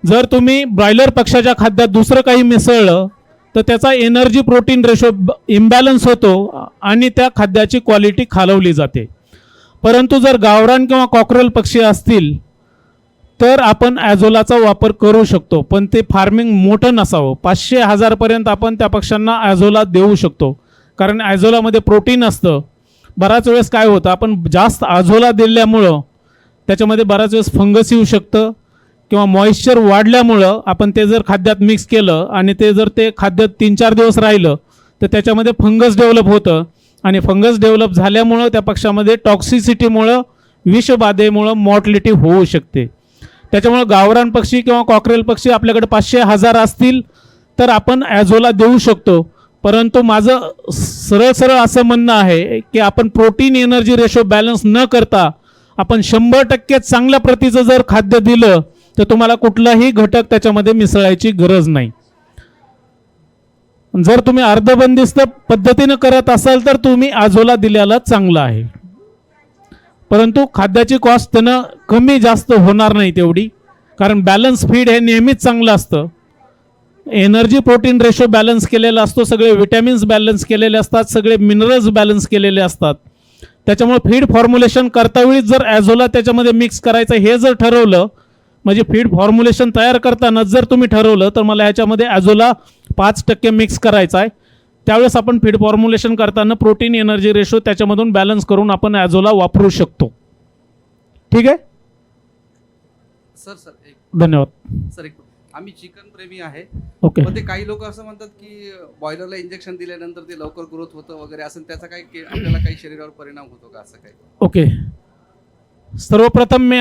जर तुम्ही ब्रॉयलर पक्षाच्या खाद्यात दुसरं काही मिसळलं तर त्याचा एनर्जी प्रोटीन रेशो इम्बॅलन्स होतो आणि त्या खाद्याची क्वालिटी खालवली जाते. परंतु जर गावरान किंवा कॉकरेल पक्षी असतील तर आपण ॲझोलाचा वापर करू शकतो, पण ते फार्मिंग मोठं नसावं. 500-1000पर्यंत आपण त्या पक्ष्यांना ॲझोला देऊ शकतो, कारण ॲझोलामध्ये प्रोटीन असतं. बराच वेळेस काय होतं, आपण जास्त ॲझोला दिल्यामुळं त्याच्यामध्ये बराच वेळेस फंगस येऊ शकतं किंवा मॉइश्चर वाढल्यामुळं आपण ते जर खाद्यात मिक्स केलं आणि ते खाद्य 3-4 दिवस राहिलं तर त्याच्यामध्ये फंगस डेव्हलप होतं आणि फंगस डेव्हलप झाल्यामुळं त्या पक्षामध्ये टॉक्सिसिटीमुळं, विषबाधेमुळं मॉर्टलिटी होऊ शकते. त्याच्यामुळं गावरान पक्षी किंवा कॉकरेल पक्षी आपल्याकडे 500-1000 असतील तर आपण ॲझोला देऊ शकतो. परंतु माझं सरळ असं म्हणणं आहे की आपण प्रोटीन एनर्जी रेशो बॅलन्स न करता आपण 100% चांगल्या प्रतीचं जर खाद्य दिलं तर तुम्हाला कुठलाही घटक त्याच्यामध्ये मिसळायची गरज नाही. जर तुम्ही अर्धबंदिस्त पद्धतीनं करत असाल तर तुम्ही ॲझोला दिल्याला चांगलं आहे, परंतु खाद्याची कॉस्ट त्यानं कमी जास्त होणार नाही तेवढी, कारण बॅलन्स फीड हे नेहमीच चांगलं असतं. एनर्जी प्रोटीन रेशो बॅलन्स केलेला असतो, सगळे विटॅमिन्स बॅलन्स केलेले असतात, सगळे मिनरल्स बॅलन्स केलेले असतात. त्याच्यामुळे फीड फॉर्म्युलेशन करतावेळी जर ॲझोला त्याच्यामध्ये मिक्स करायचं हे जर ठरवलं, म्हणजे फीड फॉर्म्युलेशन तयार करताना जर तुम्ही ठरवलं तर मला ह्याच्यामध्ये ॲझोला 5% मिक्स करायचा आहे, त्यावेळेस आपण फीड फॉर्म्युलेशन करताना प्रोटीन एनर्जी रेशो त्याच्यामधून बॅलन्स करून आपण ॲझोला वापरू शकतो. ठीक आहे सर एक धन्यवाद. सर एक आम्ही चिकन प्रेमी आहे. ओके. पण ते काही लोक असं म्हणतात की बॉयलरला इंजेक्शन दिल्यानंतर ते लवकर ग्रोथ होतं वगैरे, असं त्याचा काही आपल्याला काही शरीरावर परिणाम होतो का असं काही? ओके, सर्वप्रथम मी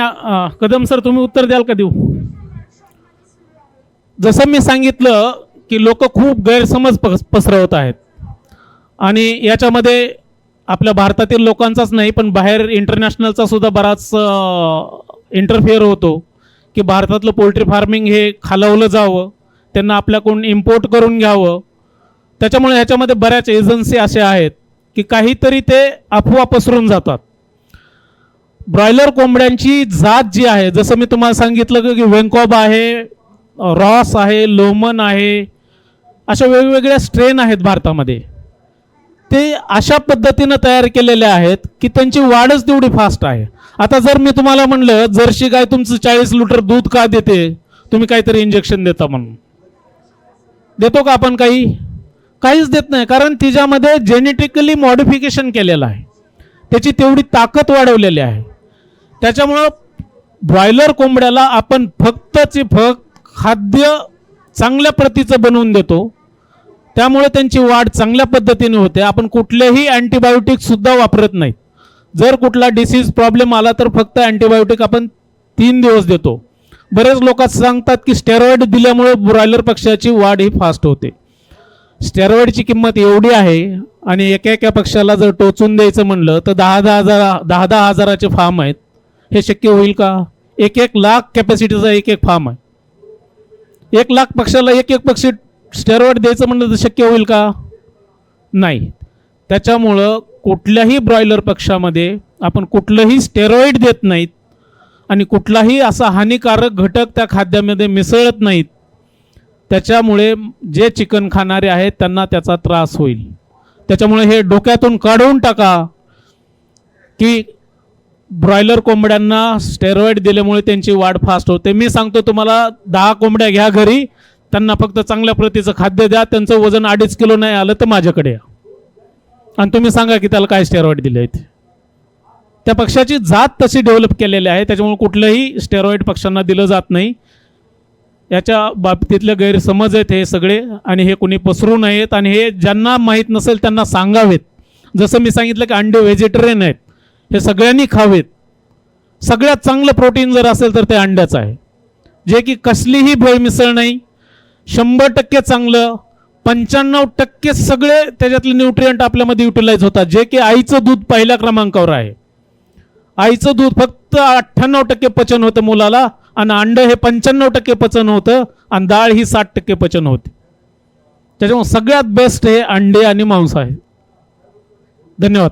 कदम सर तुम्ही उत्तर द्याल का? देऊ. जसं मी सांगितलं की लोक खूप गैरसमज पसरवत आहेत आणि याच्यामध्ये आपल्या भारतातील लोकांचाच नाही पण बाहेर इंटरनॅशनलचा सुद्धा बराच इंटरफेअर होतो की भारतातलं पोल्ट्री फार्मिंग हे खालवलं जावं, त्यांना आपल्याकडून इम्पोर्ट करून घ्यावं. त्याच्यामुळे ह्याच्यामध्ये बऱ्याच एजन्सी अशा आहेत की काहीतरी ते अफवा पसरून जातात. ब्रॉयलर कोंबड्यांची जात जी आहे, जसं मी तुम्हाला सांगितलं की वेंकॉब आहे, रॉस आहे, लोमन आहे, अशा वेगवेगळ्या स्ट्रेन आहेत भारतामध्ये. ते अशा पद्धतीनं तयार केलेले आहेत की त्यांची वाढच तेवढी फास्ट आहे. आता जर मी तुम्हाला म्हणलं जर्सी गाय तुमचं 40 लिटर दूध का देते, तुम्ही काहीतरी इंजेक्शन देता म्हणून, देतो का आपण? काहीच देत नाही, कारण तिच्यामध्ये जेनेटिकली मॉडिफिकेशन केलेलं आहे, त्याची तेवढी ताकद वाढवलेली आहे. त्याच्यामुळं ब्रॉयलर कोंबड्याला आपण फक्त खाद्य चांगल्या प्रतीचं बनवून देतो, त्यामुळे त्यांची वाढ चांगल्या पद्धतीने होते. आपण कुठलेही अँटीबायोटिक सुद्धा वापरत नाहीत. जर कुठला डिसीज प्रॉब्लेम आला तर फक्त अँटीबायोटिक आपण 3 दिवस देतो. बरेच लोक सांगतात की स्टेरॉइड दिल्यामुळे ब्रॉयलर पक्षाची वाढ ही फास्ट होते. स्टेरॉइडची किंमत एवढी आहे आणि एका पक्षाला जर टोचून द्यायचं म्हणलं तर 10-10 हजाराचे फार्म आहेत. हे शक्य होईल का? 1 लाख कॅपॅसिटीचा एक फार्म आहे. 1 लाख पक्षाला एक पक्षी स्टेरॉइड द्यायचं म्हणलं तर शक्य होईल का? नाही. त्याच्यामुळं कुठल्याही ब्रॉयलर पक्षामध्ये आपण कुठलंही स्टेरॉइड देत नाहीत आणि कुठलाही असा हानिकारक घटक त्या खाद्यामध्ये मिसळत नाहीत. त्याच्यामुळे जे चिकन खाणारे आहेत त्यांना त्याचा त्रास होईल. त्याच्यामुळे हे डोक्यातून काढून टाका की ब्रॉयलर कोंबड्यांना स्टेरॉइड दिल्यामुळे त्यांची वाढ फास्ट होते. मी सांगतो तुम्हाला 10 कोंबड्या घ्या घरी, त्यांना फक्त चांगल्या प्रतीचं खाद्य द्या, त्यांचं वजन 2.5 किलो नाही आलं तर माझ्याकडे या आणि तुम्ही सांगा की त्याला काय स्टेरॉइड दिले आहेत. त्या पक्षाची जात तशी डेव्हलप केलेली आहे, त्याच्यामुळे कुठलंही स्टेरॉइड पक्ष्यांना दिलं जात नाही. याच्या बाबतीतले गैरसमज आहेत हे सगळे आणि हे कोणी पसरू नयेत आणि हे ज्यांना माहीत नसेल त्यांना सांगावेत. जसं मी सांगितलं की अंडे व्हेजिटेरियन आहेत, हे सगळ्यांनी खावेत. सगळ्यात चांगलं प्रोटीन जर असेल तर ते अंड्याचं आहे, जे की कसलीही भेळ मिसळ नाही, 100% चांगलं, 95% सगळे त्याच्यातले न्यूट्रिएंट आपल्यामध्ये युटिलाइज होतात, जे की आईचं दूध पहिल्या क्रमांकावर आहे. आईचं दूध फक्त 98% पचन होतं मुलाला, आणि अंड हे 95% पचन होतं, आणि डाळ ही 60% पचन होते. त्याच्यामुळे सगळ्यात बेस्ट हे अंडे आणि मांस आहे. धन्यवाद.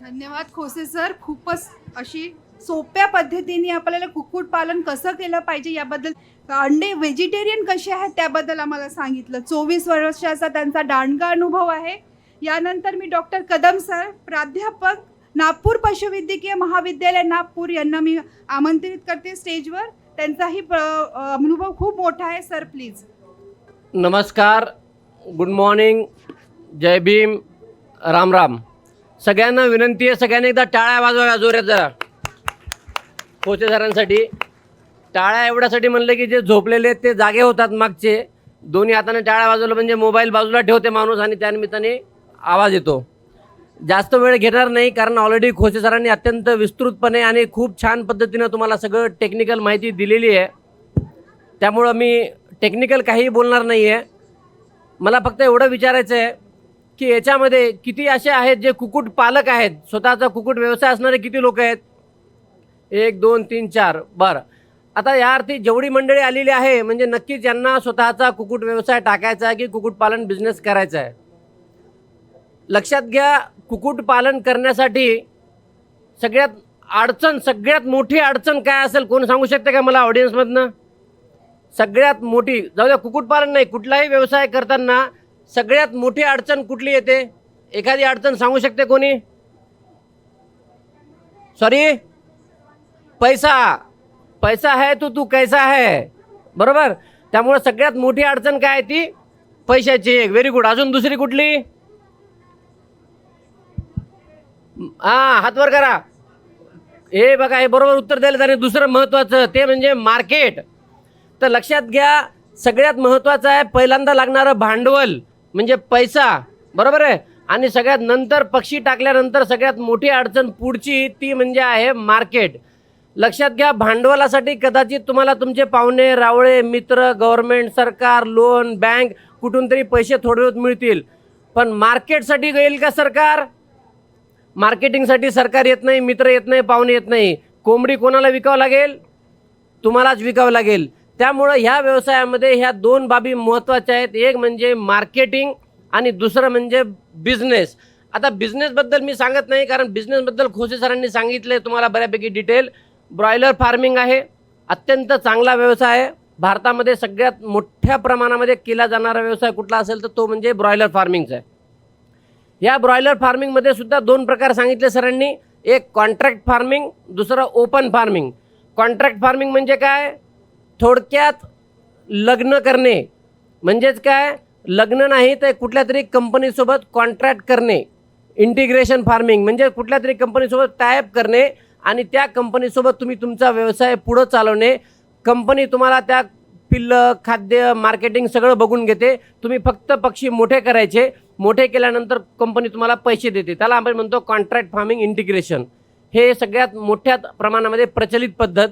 धन्यवाद खोसे सर. खूपच अशी सोप्या पद्धतीने आपल्याला कुक्कुटपालन कसं केलं पाहिजे याबद्दल, अंडे व्हेजिटेरियन कसे आहेत त्याबद्दल आम्हाला सांगितलं. 24 वर्षाचा त्यांचा दांडगा अनुभव आहे. यानंतर मी डॉक्टर कदम सर, प्राध्यापक, नागपूर पशुवैद्यकीय महाविद्यालय नागपूर यांना मी आमंत्रित करते स्टेजवर. त्यांचाही अनुभव खूप मोठा आहे. Sir please. नमस्कार, गुड मॉर्निंग, जय भीम, राम राम. सगळ्यांना विनंती आहे, सगळ्यांनी एकदा टाळ्या वाजवा जोरात जरा खोसे सरांसाठी. टाळ्या एवढ्यासाठी म्हणलं की जे झोपलेले आहेत ते जागे होतात. मागचे दोन्ही हाताने टाळ्या वाजवलं म्हणजे मोबाईल बाजूला ठेवते माणूस आणि त्यानिमित्ताने आवाज येतो. जास्त वेळ घेणार नाही, कारण ऑलरेडी खोसे सरांनी अत्यंत विस्तृतपणे आणि खूप छान पद्धतीनं तुम्हाला सगळं टेक्निकल माहिती दिलेली आहे. त्यामुळं मी टेक्निकल काहीही बोलणार नाही आहे. मला फक्त एवढं विचारायचं आहे की याच्यामध्ये किती असे आहेत जे कुक्कुट पालक आहेत, स्वतःचा कुक्कुट व्यवसाय असणारे किती लोक आहेत? 1 2 3 4. बरं, आता या अर्थी जेवढी मंडळी आलेली आहे म्हणजे नक्कीच यांना स्वतःचा कुक्कुट व्यवसाय टाकायचा आहे की कुक्कुटपालन बिझनेस करायचा आहे. लक्षात घ्या, कुक्कुटपालन करण्यासाठी सगळ्यात मोठी अडचण काय असेल कोण सांगू शकते का मला ऑडियन्समधनं? सगळ्यात मोठी, जाऊ द्या कुक्कुटपालन नाही, कुठलाही व्यवसाय करताना सगळ्यात मोठी अडचण कुठली येते? एखादी अडचण सांगू शकते कोणी? सॉरी, पैसा है तो तू कैसा है, बरोबर. त्यामुळे सगळ्यात मोठी अडचण काय आहे? ती पैशाची. एक व्हेरी गुड. अजून दुसरी कुठली? हात वर करा. हे बघा, हे बरोबर उत्तर द्यायला. आणि दुसरं महत्त्वाचं ते म्हणजे मार्केट. तर लक्षात घ्या, सगळ्यात महत्त्वाचं आहे पहिल्यांदा लागणारं भांडवल म्हणजे पैसा, बरोबर आहे. आणि सगळ्यात नंतर पक्षी टाकल्यानंतर सगळ्यात मोठी अडचण पुढची ती म्हणजे आहे मार्केट. लक्षात घ्या, भांडवलासाठी कदाचित तुम्हाला तुमचे पाहुणे रावळे मित्र, गव्हर्नमेंट, सरकार, लोन, बँक कुठून तरी पैसे थोडे बहुत मिळतील, पण मार्केटसाठी येईल का सरकार? मार्केटिंगसाठी सरकार येत नाही, मित्र येत नाही, पाहुणे येत नाही. कोंबडी कोणाला विकावं लागेल? तुम्हालाच विकावं लागेल. त्यामुळं ह्या व्यवसायामध्ये ह्या 2 बाबी महत्त्वाच्या आहेत. एक म्हणजे मार्केटिंग आणि दुसरं म्हणजे बिझनेस. आता बिझनेसबद्दल मी सांगत नाही, कारण बिझनेसबद्दल खोसे सरांनी सांगितले तुम्हाला बऱ्यापैकी डिटेल. ब्रॉयलर फार्मिंग आहे, अत्यंत चांगला व्यवसाय आहे. भारतामध्ये सगळ्यात मोठ्या प्रमाणामध्ये केला जाणारा व्यवसाय कुठला असेल तर तो म्हणजे ब्रॉयलर फार्मिंगचा आहे. या ब्रॉयलर फार्मिंगमध्ये सुद्धा 2 प्रकार सांगितले सरांनी. एक कॉन्ट्रॅक्ट फार्मिंग, दुसरं ओपन फार्मिंग. कॉन्ट्रॅक्ट फार्मिंग म्हणजे काय? थोडक्यात लग्न करणे. म्हणजेच काय? लग्न नाही तर कुठल्या तरी कंपनीसोबत कॉन्ट्रॅक्ट करणे. इंटिग्रेशन फार्मिंग म्हणजे कुठल्या तरी कंपनीसोबत टायअप करणे आणि त्या कंपनीसोबत तुम्ही तुमचा व्यवसाय पुढं चालवणे. कंपनी तुम्हाला त्या पिल्लं, खाद्य, मार्केटिंग सगळं बघून घेते. तुम्ही फक्त पक्षी मोठे करायचे. मोठे केल्यानंतर कंपनी तुम्हाला पैसे देते. त्याला आपण म्हणतो कॉन्ट्रॅक्ट फार्मिंग इंटिग्रेशन. हे सगळ्यात मोठ्या प्रमाणामध्ये प्रचलित पद्धत.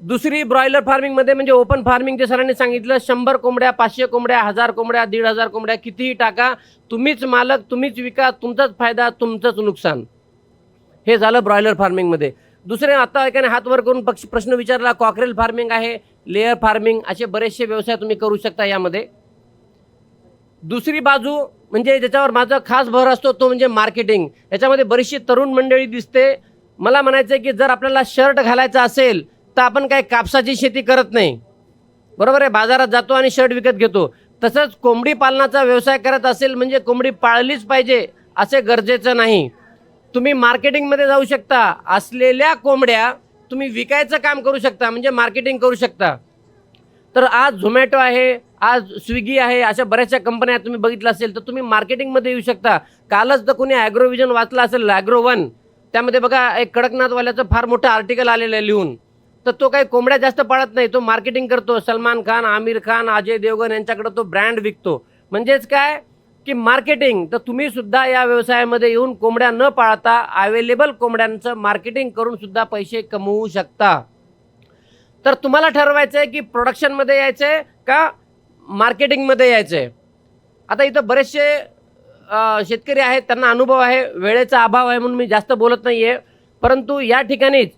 दुसरी ब्रॉयलर फार्मिंगमध्ये म्हणजे ओपन फार्मिंग, जे सरांनी सांगितलं, 100 कोंबड्या, 500 कोंबड्या, 1000 कोंबड्या, 1500 कोंबड्या, कितीही टाका, तुम्हीच मालक, तुम्हीच विका, तुमचाच फायदा, तुमचंच नुकसान. हे झालं ब्रॉयलर फार्मिंगमध्ये. दुसरे, आता एकाने हात वर करून प्रश्न विचारला, कॉकरेल फार्मिंग आहे, लेअर फार्मिंग, असे बरेचसे व्यवसाय तुम्ही करू शकता यामध्ये. दुसरी बाजू म्हणजे ज्याच्यावर माझा खास भर असतो तो म्हणजे मार्केटिंग. याच्यामध्ये बरीचशी तरुण मंडळी दिसते. मला म्हणायचं आहे की जर आपल्याला शर्ट घालायचा असेल तर आपण काय कापसाची शेती करत नाही, बरोबर आहे. बाजारात जातो आणि शर्ट विकत घेतो. तसंच कोंबडी पालनाचा व्यवसाय करत असेल म्हणजे कोंबडी पाळलीच पाहिजे असे गरजेचं नाही. तुम्ही मार्केटिंगमध्ये जाऊ शकता. असलेल्या कोंबड्या तुम्ही विकायचं काम करू शकता, म्हणजे मार्केटिंग करू शकता. तर आज झोमॅटो आहे, आज स्विगी आहे, अशा बऱ्याचशा कंपन्या तुम्ही बघितलं असेल तर तुम्ही मार्केटिंगमध्ये येऊ शकता. कालच तर कोणी ॲग्रोविजन वाचलं असेल, ॲग्रो1, त्यामध्ये बघा एक कडकनाथवाल्याचं फार मोठं आर्टिकल आलेलं आहे लिहून. तर तो काही कोंबड्या जास्त पाळत नाही, तो मार्केटिंग करतो. सलमान खान, आमिर खान, अजय देवगन यांच्याकडे तो ब्रँड विकतो. म्हणजेच काय की मार्केटिंग. तर तुम्ही सुद्धा या व्यवसायामध्ये येऊन कोंबड्या न पाळता अवेलेबल कोंबड्यांचं मार्केटिंग करून सुद्धा पैसे कमवू शकता. तर तुम्हाला ठरवायचं आहे की प्रोडक्शनमध्ये यायचं आहे का मार्केटिंगमध्ये यायचं आहे. आता इथं बरेचसे शेतकरी आहेत, त्यांना अनुभव आहे, वेळेचा अभाव आहे म्हणून मी जास्त बोलत नाही आहे. परंतु या ठिकाणीच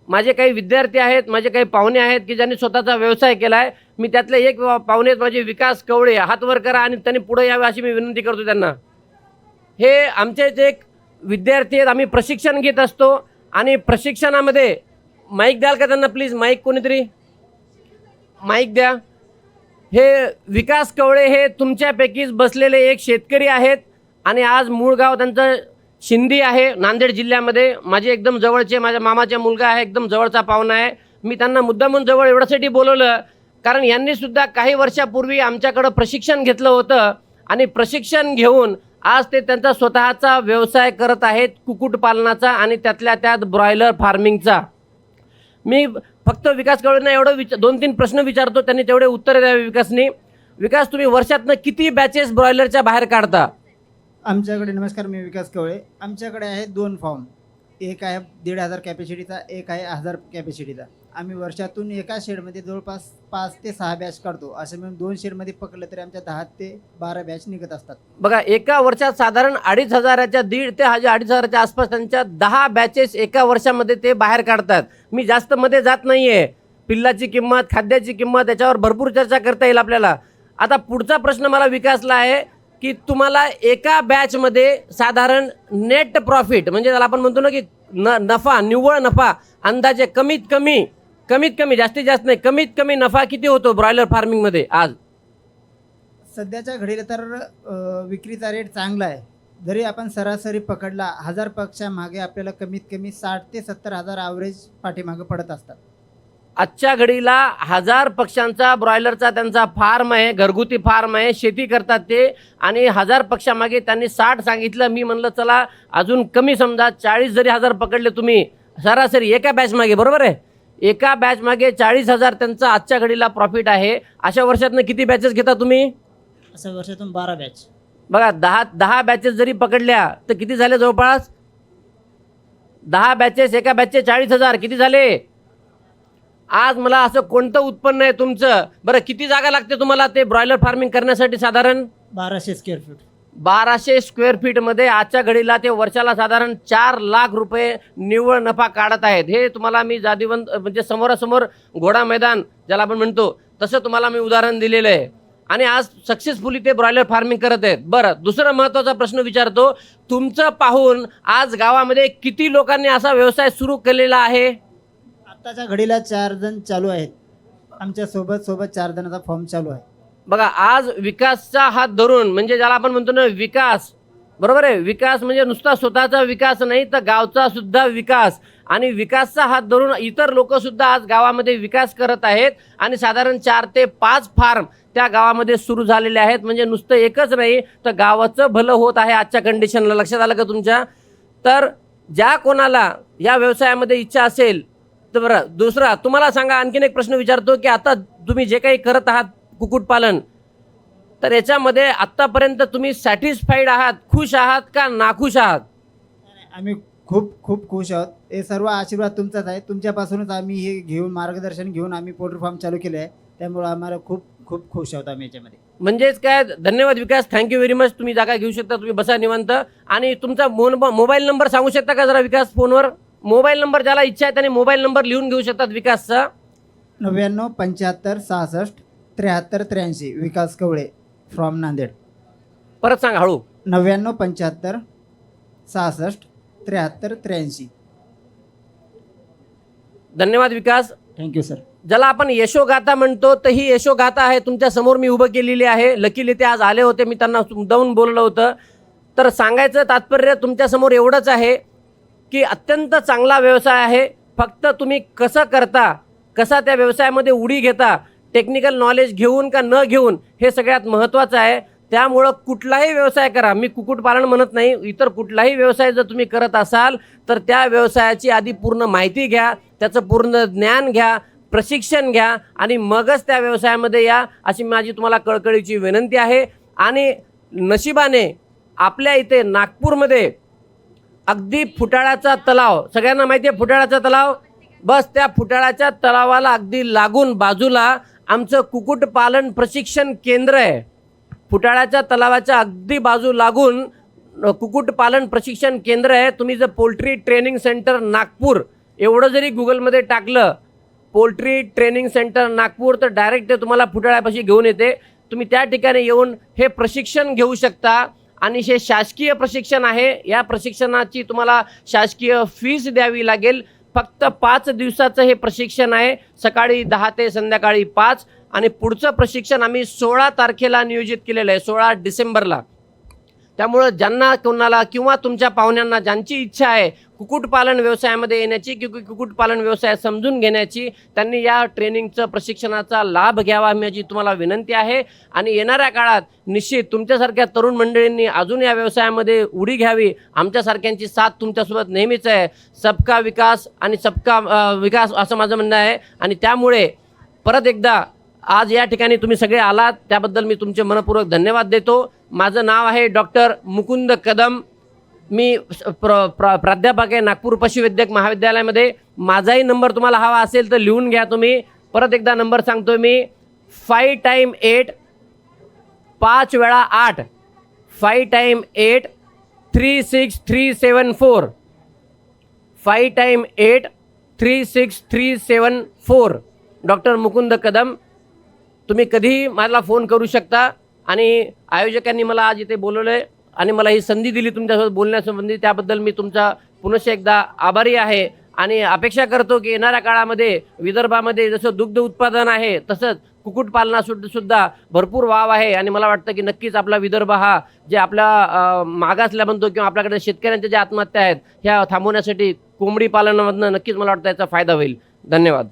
माझे काही विद्यार्थी आहेत, माझे काही पाहुणे आहेत की ज्यांनी स्वतःचा व्यवसाय केला आहे. मी त्यातले एक पाहुणे आहेत माझे विकास कवळे, हात वर करा आणि त्यांनी पुढे यावे अशी मी विनंती करतो त्यांना. हे आमचे जे एक विद्यार्थी आहेत, आम्ही प्रशिक्षण घेत असतो आणि प्रशिक्षणामध्ये माईक द्याल का त्यांना प्लीज, माईक कोणीतरी माईक द्या. हे विकास कवळे हे तुमच्यापैकीच बसलेले एक शेतकरी आहेत आणि आज मूळ गाव त्यांचं शिंदी आहे, नांदेड जिल्ह्यामध्ये. माझे एकदम जवळचे, माझ्या मामाचा मुलगा आहे, एकदम जवळचा पाहुणा आहे. मी त्यांना मुद्दामून जवळ एवढ्यासाठी बोलवलं कारण यांनीसुद्धा काही वर्षापूर्वी आमच्याकडं प्रशिक्षण घेतलं होतं आणि प्रशिक्षण घेऊन आज ते त्यांचा स्वतःचा व्यवसाय करत आहेत कुक्कुटपालनाचा आणि त्यातल्या त्यात ब्रॉयलर फार्मिंगचा. मी फक्त विकास कवळेंना एवढं 2-3 प्रश्न विचारतो, त्यांनी तेवढे उत्तरं द्यावे. विकास, तुम्ही वर्षातनं किती बॅचेस ब्रॉयलरच्या बाहेर काढता? आमच्याकडे नमस्कार, मी विकास कवळे. आमच्याकडे आहे 2 फॉर्म. एक आहे 1,500 कॅपॅसिटीचा, एक आहे 1000 कॅपॅसिटीचा. आम्ही वर्षातून एका शेडमध्ये जवळपास 5 ते 6 बॅच काढतो. असं मिळून 2 शेडमध्ये पकडलं तरी आमच्या 10 ते 12 बॅच निघत असतात. बघा, एका वर्षात साधारण 2,500च्या 1,500 ते 2,500च्या आसपास त्यांच्या 10 बॅचेस एका वर्षामध्ये ते बाहेर काढतात. मी जास्त मध्ये जात नाही आहे. पिल्लाची किंमत, खाद्याची किंमत याच्यावर भरपूर चर्चा करता येईल आपल्याला. आता पुढचा प्रश्न मला विकासला आहे की तुम्हाला एका बॅचमध्ये साधारण नेट प्रॉफिट म्हणजे त्याला आपण म्हणतो ना की नफा, निव्वळ नफा अंदाजे कमीत कमी जास्तीत जास्त नाही, कमीत कमी नफा किती होतो ब्रॉयलर फार्मिंगमध्ये आज? सध्याच्या घडीला तर विक्रीचा रेट चांगला आहे. जरी आपण सरासरी पकडला 1000 पक्षामागे आपल्याला कमीत कमी 60 ते 70 हजार ॲव्हरेज पाठीमागं पडत असतात. आजच्या घडीला 1000 पक्ष्यांचा ब्रॉयलरचा त्यांचा फार्म आहे, घरगुती फार्म आहे, शेती करतात ते. आणि 1000 पक्षामागे त्यांनी 60 सांगितलं. मी म्हणलं चला अजून कमी समजा 40 जरी हजार पकडले तुम्ही सरासरी एका बॅच मागे, बरोबर आहे, एका बॅच मागे 40,000 त्यांचं आजच्या घडीला प्रॉफिट आहे. अशा वर्षातनं किती बॅचेस घेता तुम्ही? असं वर्षातून 12 बॅच. बघा, 10 बॅचेस जरी पकडल्या तर किती झाले? जवळपास 10 बॅचेस, एका बॅचचे 40,000 किती झाले? आज मला असं कोणतं उत्पन्न आहे तुमचं? बरं, किती जागा लागते तुम्हाला ते ब्रॉयलर फार्मिंग करण्यासाठी? साधारण 1200 स्क्वेअर फूट. 1200 स्क्वेअर फीटमध्ये आजच्या घडीला ते वर्षाला साधारण 4 लाख रुपये निव्वळ नफा काढत आहेत. हे तुम्हाला मी जादीवंत म्हणजे समोरासमोर घोडा मैदान ज्याला आपण म्हणतो तसं तुम्हाला मी उदाहरण दिलेलं आहे. आणि आज सक्सेसफुली ते ब्रॉयलर फार्मिंग करत आहेत. बरं, दुसरा महत्त्वाचा प्रश्न विचारतो. तुमचं पाहून आज गावामध्ये किती लोकांनी असा व्यवसाय सुरू केलेला आहे? आत्ताच्या घडीला 4 जण चालू आहेत. आमच्या सोबत 4 जणांचा फॉर्म चालू आहे. बघा, आज विकासचा हात धरून म्हणजे ज्याला आपण म्हणतो ना विकास, बरोबर आहे, विकास म्हणजे नुसता स्वतःचा विकास नाही तर गावचा सुद्धा विकास. आणि विकासचा हात धरून इतर लोक सुद्धा आज गावामध्ये विकास करत आहेत. आणि साधारण 4 ते 5 फार्म त्या गावामध्ये सुरू झालेले आहेत. म्हणजे नुसतं एकच नाही तर गावाचं भलं होत आहे आजच्या कंडिशनला. लक्षात आलं का तुमच्या? तर ज्या कोणाला या व्यवसायामध्ये इच्छा असेल तर बरं. दुसरा तुम्हाला सांगा, आणखीन एक प्रश्न विचारतो की आता तुम्ही जे काही करत आहात कुक्कुटपालन, तर याच्यामध्ये आत्तापर्यंत तुम्ही सॅटिस्फाईड आहात, खुश आहात का नाखुश आहात? आम्ही खूप खुश आहोत. हे सर्व आशीर्वाद तुमचाच आहे. तुमच्यापासूनच आम्ही हे घेऊन मार्गदर्शन घेऊन आम्ही पोल्ट्री फार्म चालू केले आहे. त्यामुळे आम्हाला खूप खुश आहोत आम्ही याच्यामध्ये. म्हणजेच काय, धन्यवाद विकास, थँक्यू व्हेरी मच. तुम्ही जागा घेऊ शकता, तुम्ही बसा निवांत. आणि तुमचा मोबाईल नंबर सांगू शकता का जरा विकास? फोनवर मोबाईल नंबर ज्याला इच्छा आहे त्याने मोबाईल नंबर लिहून घेऊ शकतात विकासचा. 99 75 66 73 83. विकास कवळे फ्रॉम नांदेड. परत सांगा हळू. 99 75 66 73 83. धन्यवाद विकास. Thank you sir. ज्याला आपण यशोगाथा म्हणतो तर ही यशोगाथा आहे, तुमच्या समोर मी उभं केलेली आहे. लकीली ते आज आले होते, मी त्यांना मुद्दामून बोललं होतं. तर सांगायचं तात्पर्य तुमच्यासमोर एवढंच आहे की अत्यंत चांगला व्यवसाय आहे. फक्त तुम्ही कसं करता, कसा त्या व्यवसायामध्ये उडी घेता, टेक्निकल नॉलेज घेऊन का न घेऊन, हे सगळ्यात महत्त्वाचं आहे. त्यामुळं कुठलाही व्यवसाय करा, मी कुक्कुटपालन म्हणत नाही, इतर कुठलाही व्यवसाय जर तुम्ही करत असाल तर त्या व्यवसायाची आधी पूर्ण माहिती घ्या, त्याचं पूर्ण ज्ञान घ्या, प्रशिक्षण घ्या आणि मगच त्या व्यवसायामध्ये या, अशी माझी तुम्हाला कळकळीची विनंती आहे. आणि नशिबाने आपल्या इथे नागपूरमध्ये अगदी फुटाळाचा तलाव, सगळ्यांना माहिती आहे फुटाळाचा तलाव, बस त्या फुटाळाच्या तलावाला अगदी लागून बाजूला आमचं कुक्कुटपालन प्रशिक्षण केंद्र आहे. फुटाळाच्या तलावाच्या अगदी बाजू लागून कुक्कुटपालन प्रशिक्षण केंद्र आहे. तुम्ही जर पोल्ट्री ट्रेनिंग सेंटर नागपूर एवढं जरी गुगलमध्ये टाकलं, पोल्ट्री ट्रेनिंग सेंटर नागपूर, तर डायरेक्ट ते तुम्हाला फुटाळ्यापाशी घेऊन येते. तुम्ही त्या ठिकाणी येऊन हे प्रशिक्षण घेऊ शकता आणि हे शासकीय प्रशिक्षण आहे. या प्रशिक्षणाची तुम्हाला शासकीय फीस द्यावी लागेल. फक्त 5 दिवसाचं हे प्रशिक्षण आहे, सकाळी 10 ते संध्याकाळी 5. आणि पुढचं प्रशिक्षण आम्ही 16 तारखेला नियोजित केलेलं आहे, 16 डिसेंबरला. त्यामुळं ज्यांना कोणाला किंवा तुमच्या पाहुण्यांना ज्यांची इच्छा आहे कुक्कुटपालन व्यवसायामध्ये येण्याची किंवा कुक्कुटपालन व्यवसाय समजून घेण्याची, त्यांनी या ट्रेनिंगचं प्रशिक्षणाचा लाभ घ्यावा माझी तुम्हाला विनंती आहे. आणि येणाऱ्या काळात निश्चित तुमच्यासारख्या तरुण मंडळींनी अजून या व्यवसायामध्ये उडी घ्यावी. आमच्यासारख्यांची साथ तुमच्यासोबत नेहमीच आहे. सबका विकास आणि सबका विकास असं माझं म्हणणं आहे. आणि त्यामुळे परत एकदा आज या ठिकाणी तुम्ही सगळे आलात त्याबद्दल मी तुमचे मनपूर्वक धन्यवाद देतो. माझं नाव आहे डॉक्टर मुकुंद कदम. मी प्राध्यापक आहे नागपूर पशुवैद्यक महाविद्यालयामध्ये. माझाही नंबर तुम्हाला हवा असेल तर लिहून घ्या तुम्ही. परत एकदा नंबर सांगतो मी, 5 टाइम 8 5 वेळा 8 5 time 8 36374 5 time 8 36374. Doctor Mukund Kadam. तुम्ही कधीही मला फोन करू शकता. आणि आयोजकांनी मला आज इथे बोलवलं आहे आणि मला ही संधी दिली तुमच्यासोबत बोलण्यासंबंधी, त्याबद्दल मी तुमचा पुनश्च एकदा आभारी आहे. आणि अपेक्षा करतो की येणाऱ्या काळामध्ये विदर्भामध्ये जसं दुग्ध उत्पादन आहे तसंच कुक्कुटपालनासुद्धा भरपूर वाव आहे. आणि मला वाटतं की नक्कीच आपला विदर्भ हा जे आपला मागासल्या म्हणतो किंवा आपल्याकडे शेतकऱ्यांच्या ज्या आत्महत्या आहेत ह्या थांबवण्यासाठी कोंबडी पालनामधनं नक्कीच मला वाटतं याचा फायदा होईल. धन्यवाद.